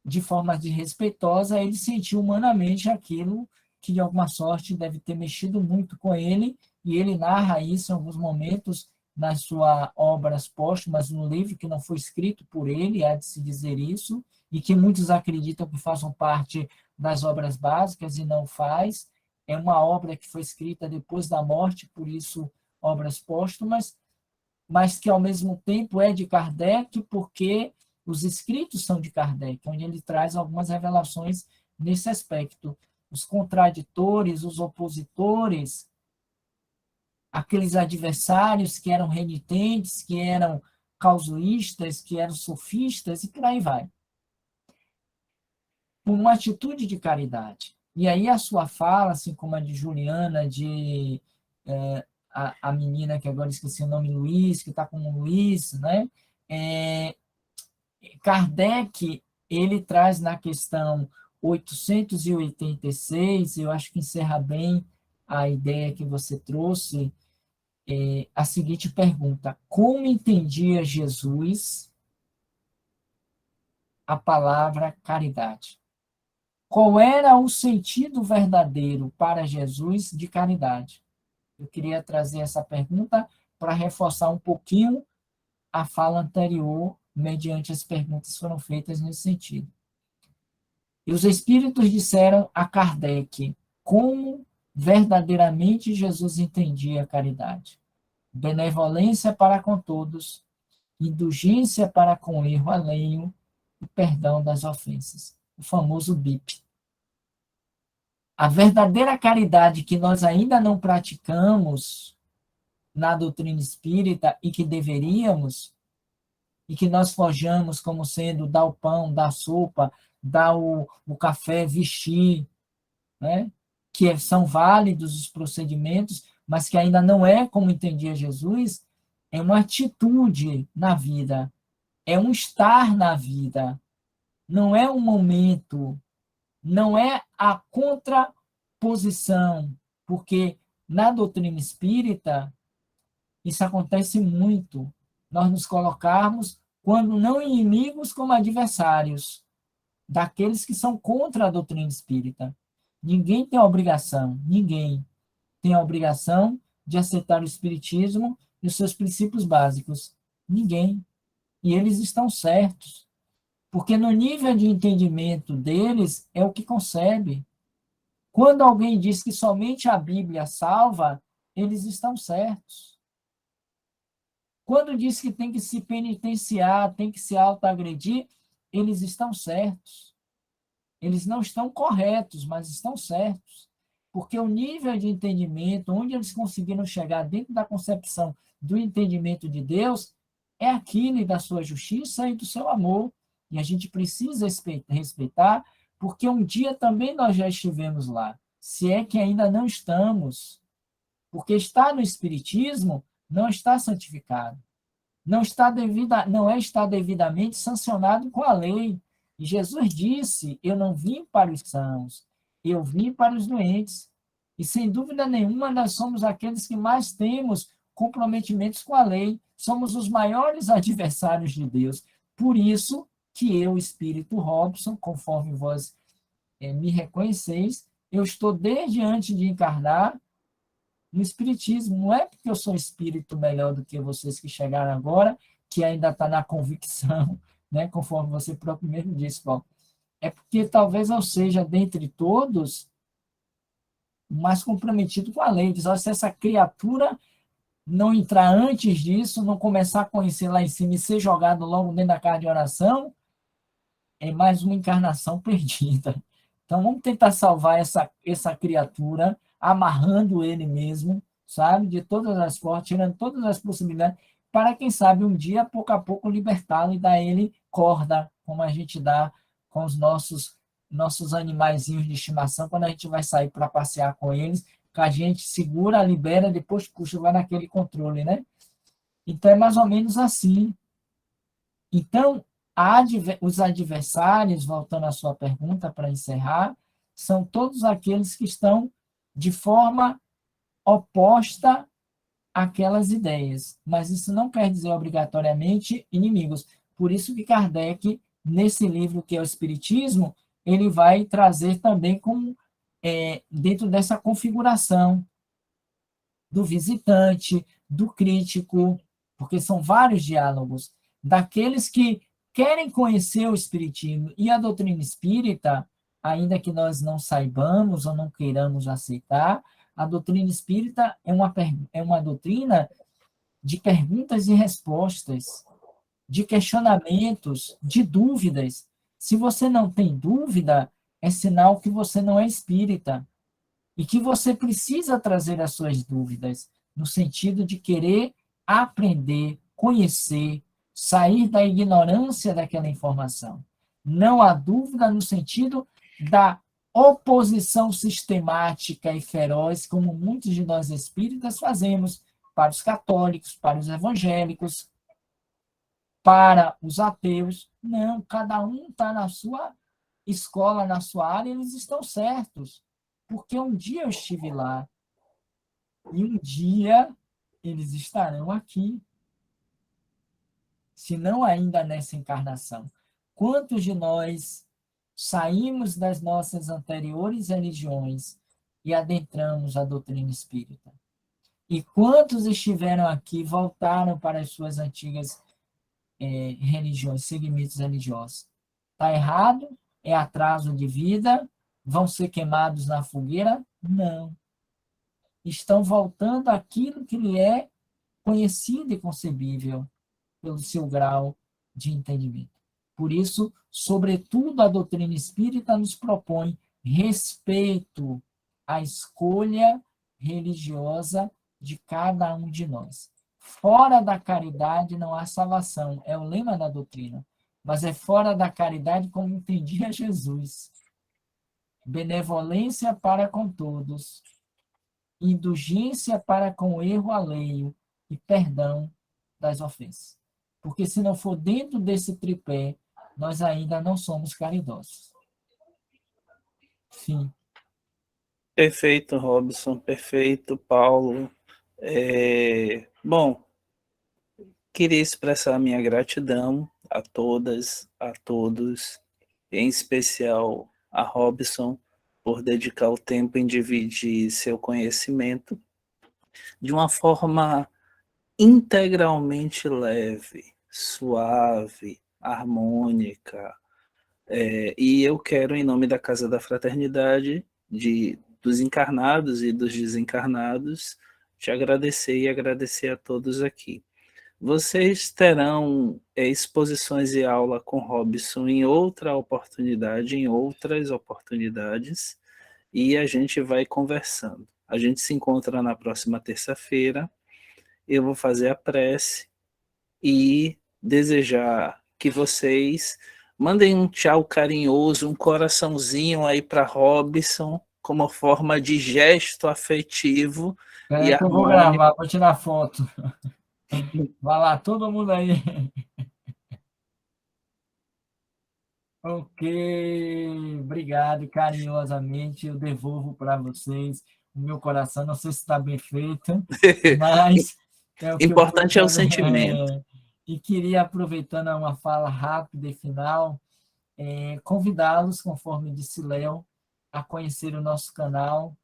de forma desrespeitosa, ele sentiu humanamente aquilo que, de alguma sorte, deve ter mexido muito com ele, e ele narra isso em alguns momentos nas suas obras póstumas, no livro que não foi escrito por ele, há de se dizer isso, e que muitos acreditam que façam parte das obras básicas e não faz. É uma obra que foi escrita depois da morte, por isso obras póstumas, mas que ao mesmo tempo é de Kardec, porque os escritos são de Kardec, onde ele traz algumas revelações nesse aspecto. Os contraditores, os opositores, aqueles adversários que eram renitentes, que eram causuístas, que eram sofistas, e por aí vai. Por uma atitude de caridade. E aí a sua fala, assim como a de Juliana, a menina que agora esqueci o nome, Luiz, que está com o Luiz, né? Kardec, ele traz na questão 886, eu acho que encerra bem a ideia que você trouxe, a seguinte pergunta: como entendia Jesus a palavra caridade? Qual era o sentido verdadeiro para Jesus de caridade? Eu queria trazer essa pergunta para reforçar um pouquinho a fala anterior, mediante as perguntas que foram feitas nesse sentido. E os espíritos disseram a Kardec como verdadeiramente Jesus entendia a caridade: benevolência para com todos, indulgência para com o erro alheio e perdão das ofensas. O famoso BIP. A verdadeira caridade que nós ainda não praticamos na doutrina espírita e que deveríamos, e que nós forjamos como sendo dar o pão, dar a sopa, dar o café, vestir, né? Que são válidos os procedimentos, mas que ainda não é como entendia Jesus, é uma atitude na vida, é um estar na vida, não é um momento, não é a contraposição, porque na doutrina espírita isso acontece muito, nós nos colocarmos, quando não inimigos, como adversários daqueles que são contra a doutrina espírita. Ninguém tem a obrigação, ninguém tem a obrigação de aceitar o espiritismo e os seus princípios básicos. Ninguém. E eles estão certos. Porque no nível de entendimento deles é o que concebe. Quando alguém diz que somente a Bíblia salva, eles estão certos. Quando diz que tem que se penitenciar, tem que se autoagredir, eles estão certos. Eles não estão corretos, mas estão certos. Porque o nível de entendimento, onde eles conseguiram chegar dentro da concepção do entendimento de Deus, é aquele da sua justiça e do seu amor. E a gente precisa respeitar, porque um dia também nós já estivemos lá. Se é que ainda não estamos. Porque estar no Espiritismo não está santificado. Não é estar devidamente sancionado com a lei. E Jesus disse: eu não vim para os sãos, eu vim para os doentes. E sem dúvida nenhuma nós somos aqueles que mais temos comprometimentos com a lei. Somos os maiores adversários de Deus. Por isso que eu, Espírito Robson, conforme vós me reconheceis, eu estou desde antes de encarnar no Espiritismo. Não é porque eu sou espírito melhor do que vocês que chegaram agora, que ainda está na convicção, né, conforme você próprio mesmo disse, Paulo. É porque talvez eu seja, dentre todos, mais comprometido com a lei. Diz: se essa criatura não entrar antes disso, não começar a conhecer lá em cima e ser jogado logo dentro da casa de oração, é mais uma encarnação perdida. Então, vamos tentar salvar essa criatura, amarrando ele mesmo, sabe, de todas as formas, tirando todas as possibilidades, para, quem sabe, um dia, pouco a pouco, libertá-lo e dar a ele corda, como a gente dá com os nossos animaizinhos de estimação, quando a gente vai sair para passear com eles, que a gente segura, libera, depois puxa, vai naquele controle, né? Então, é mais ou menos assim. Então, os adversários, voltando à sua pergunta para encerrar, são todos aqueles que estão de forma oposta àquelas ideias. Mas isso não quer dizer obrigatoriamente inimigos. Por isso que Kardec, nesse livro que é o Espiritismo, ele vai trazer também como, dentro dessa configuração do visitante, do crítico, porque são vários diálogos, daqueles que querem conhecer o Espiritismo e a doutrina espírita, ainda que nós não saibamos ou não queiramos aceitar, a doutrina espírita é uma doutrina de perguntas e respostas, de questionamentos, de dúvidas. Se você não tem dúvida, é sinal que você não é espírita e que você precisa trazer as suas dúvidas, no sentido de querer aprender, conhecer, sair da ignorância daquela informação. Não há dúvida no sentido da oposição sistemática e feroz, como muitos de nós espíritas fazemos para os católicos, para os evangélicos, para os ateus. Não, cada um está na sua escola, na sua área, eles estão certos. Porque um dia eu estive lá, E um dia eles estarão aqui, se não ainda nessa encarnação. Quantos de nós saímos das nossas anteriores religiões e adentramos a doutrina espírita? E quantos estiveram aqui, voltaram para as suas antigas religiões, segmentos religiosos? Está errado? É atraso de vida? Vão ser queimados na fogueira? Não. Estão voltando àquilo que lhe é conhecido e concebível pelo seu grau de entendimento. Por isso, sobretudo, a doutrina espírita nos propõe respeito à escolha religiosa de cada um de nós. Fora da caridade não há salvação, é o lema da doutrina, mas é fora da caridade como entendia Jesus. Benevolência para com todos, indulgência para com o erro alheio e perdão das ofensas. Porque se não for dentro desse tripé, nós ainda não somos caridosos. Sim. Perfeito, Robson, perfeito, Paulo. Bom, queria expressar a minha gratidão a todas, a todos, em especial a Robson, por dedicar o tempo em dividir seu conhecimento de uma forma integralmente leve, suave, harmônica. E eu quero, em nome da Casa da Fraternidade, dos encarnados e dos desencarnados, te agradecer e agradecer a todos aqui. Vocês terão exposições e aula com Robson em outra oportunidade, em outras oportunidades, e a gente vai conversando. A gente se encontra na próxima terça-feira. Eu vou fazer a prece e desejar que vocês mandem um tchau carinhoso, um coraçãozinho aí para Robson, como forma de gesto afetivo e É que eu vou harmônico. gravar, vou tirar foto. Vai lá, todo mundo aí. Ok, obrigado, carinhosamente eu devolvo para vocês o meu coração, não sei se está bem feito, mas é o que eu pude Importante é o fazer. sentimento. E queria, aproveitando uma fala rápida e final, convidá-los, conforme disse Léo, a conhecer o nosso canal,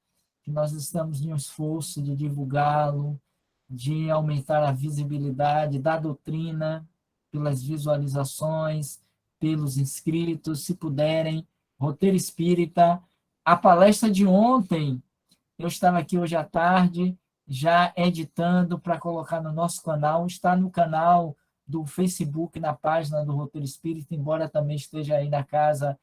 que nós estamos em um esforço de divulgá-lo, de aumentar a visibilidade da doutrina pelas visualizações, pelos inscritos, se puderem, Roteiro Espírita. A palestra de ontem, eu estava aqui hoje à tarde, já editando para colocar no nosso canal, está no canal do Facebook, na página do Roteiro Espírita, embora também esteja aí na Casa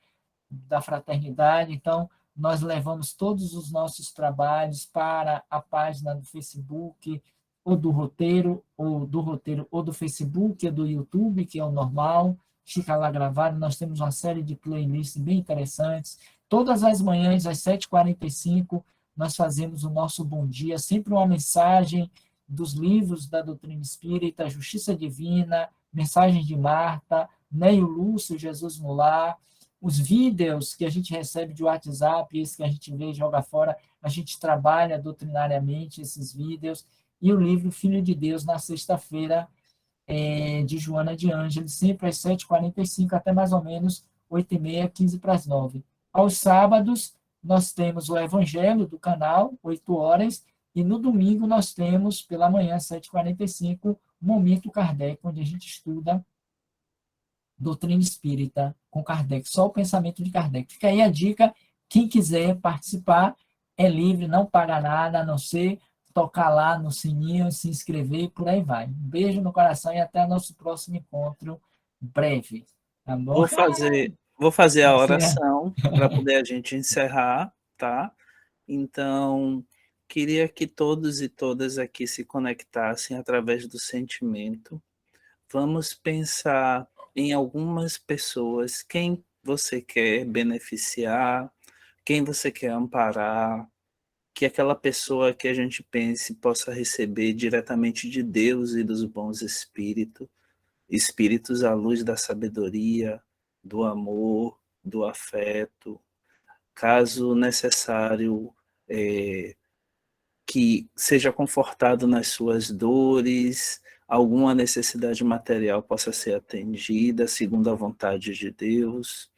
da Fraternidade. Então, nós levamos todos os nossos trabalhos para a página do Facebook, ou do roteiro, ou do Facebook, ou do YouTube, que é o normal, fica lá gravado. Nós temos uma série de playlists bem interessantes. Todas as manhãs, às 7h45, nós fazemos o nosso Bom Dia, sempre uma mensagem dos livros da doutrina espírita, Justiça Divina, Mensagens de Marta, Neio Lúcio, Jesus no Lar, os vídeos que a gente recebe de WhatsApp, esses que a gente vê e joga fora, a gente trabalha doutrinariamente esses vídeos, e o livro Filho de Deus, na sexta-feira, de Joana de Ângeles, sempre às 7h45, até mais ou menos 8h30, 8h45. Aos sábados, nós temos o Evangelho do canal, 8 horas, e no domingo nós temos, pela manhã, 7h45, Momento Kardec, onde a gente estuda doutrina espírita com Kardec, só o pensamento de Kardec. Fica aí a dica, quem quiser participar é livre, não paga nada, a não ser tocar lá no sininho, se inscrever e por aí vai. Um beijo no coração e até nosso próximo encontro breve. Tá bom? Vou fazer a oração para poder a gente encerrar, tá? Então, queria que todos e todas aqui se conectassem através do sentimento. Vamos pensar em algumas pessoas, quem você quer beneficiar, quem você quer amparar, que aquela pessoa que a gente pense possa receber diretamente de Deus e dos bons espíritos à luz da sabedoria, do amor, do afeto. Caso necessário, que seja confortado nas suas dores, alguma necessidade material possa ser atendida segundo a vontade de Deus.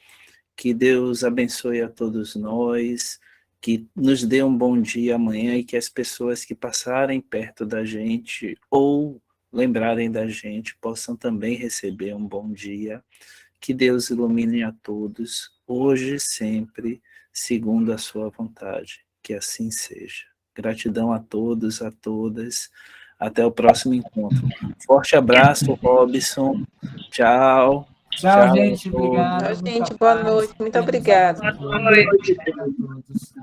Que Deus abençoe a todos nós, que nos dê um bom dia amanhã e que as pessoas que passarem perto da gente ou lembrarem da gente possam também receber um bom dia. Que Deus ilumine a todos, hoje e sempre, segundo a sua vontade. Que assim seja. Gratidão a todos, a todas. Até o próximo encontro. Forte abraço, Robson. Tchau. Tchau, gente. Obrigado. Tchau, gente. muita Boa paz, noite. Muito feliz obrigada. ano novo Boa noite. a todos.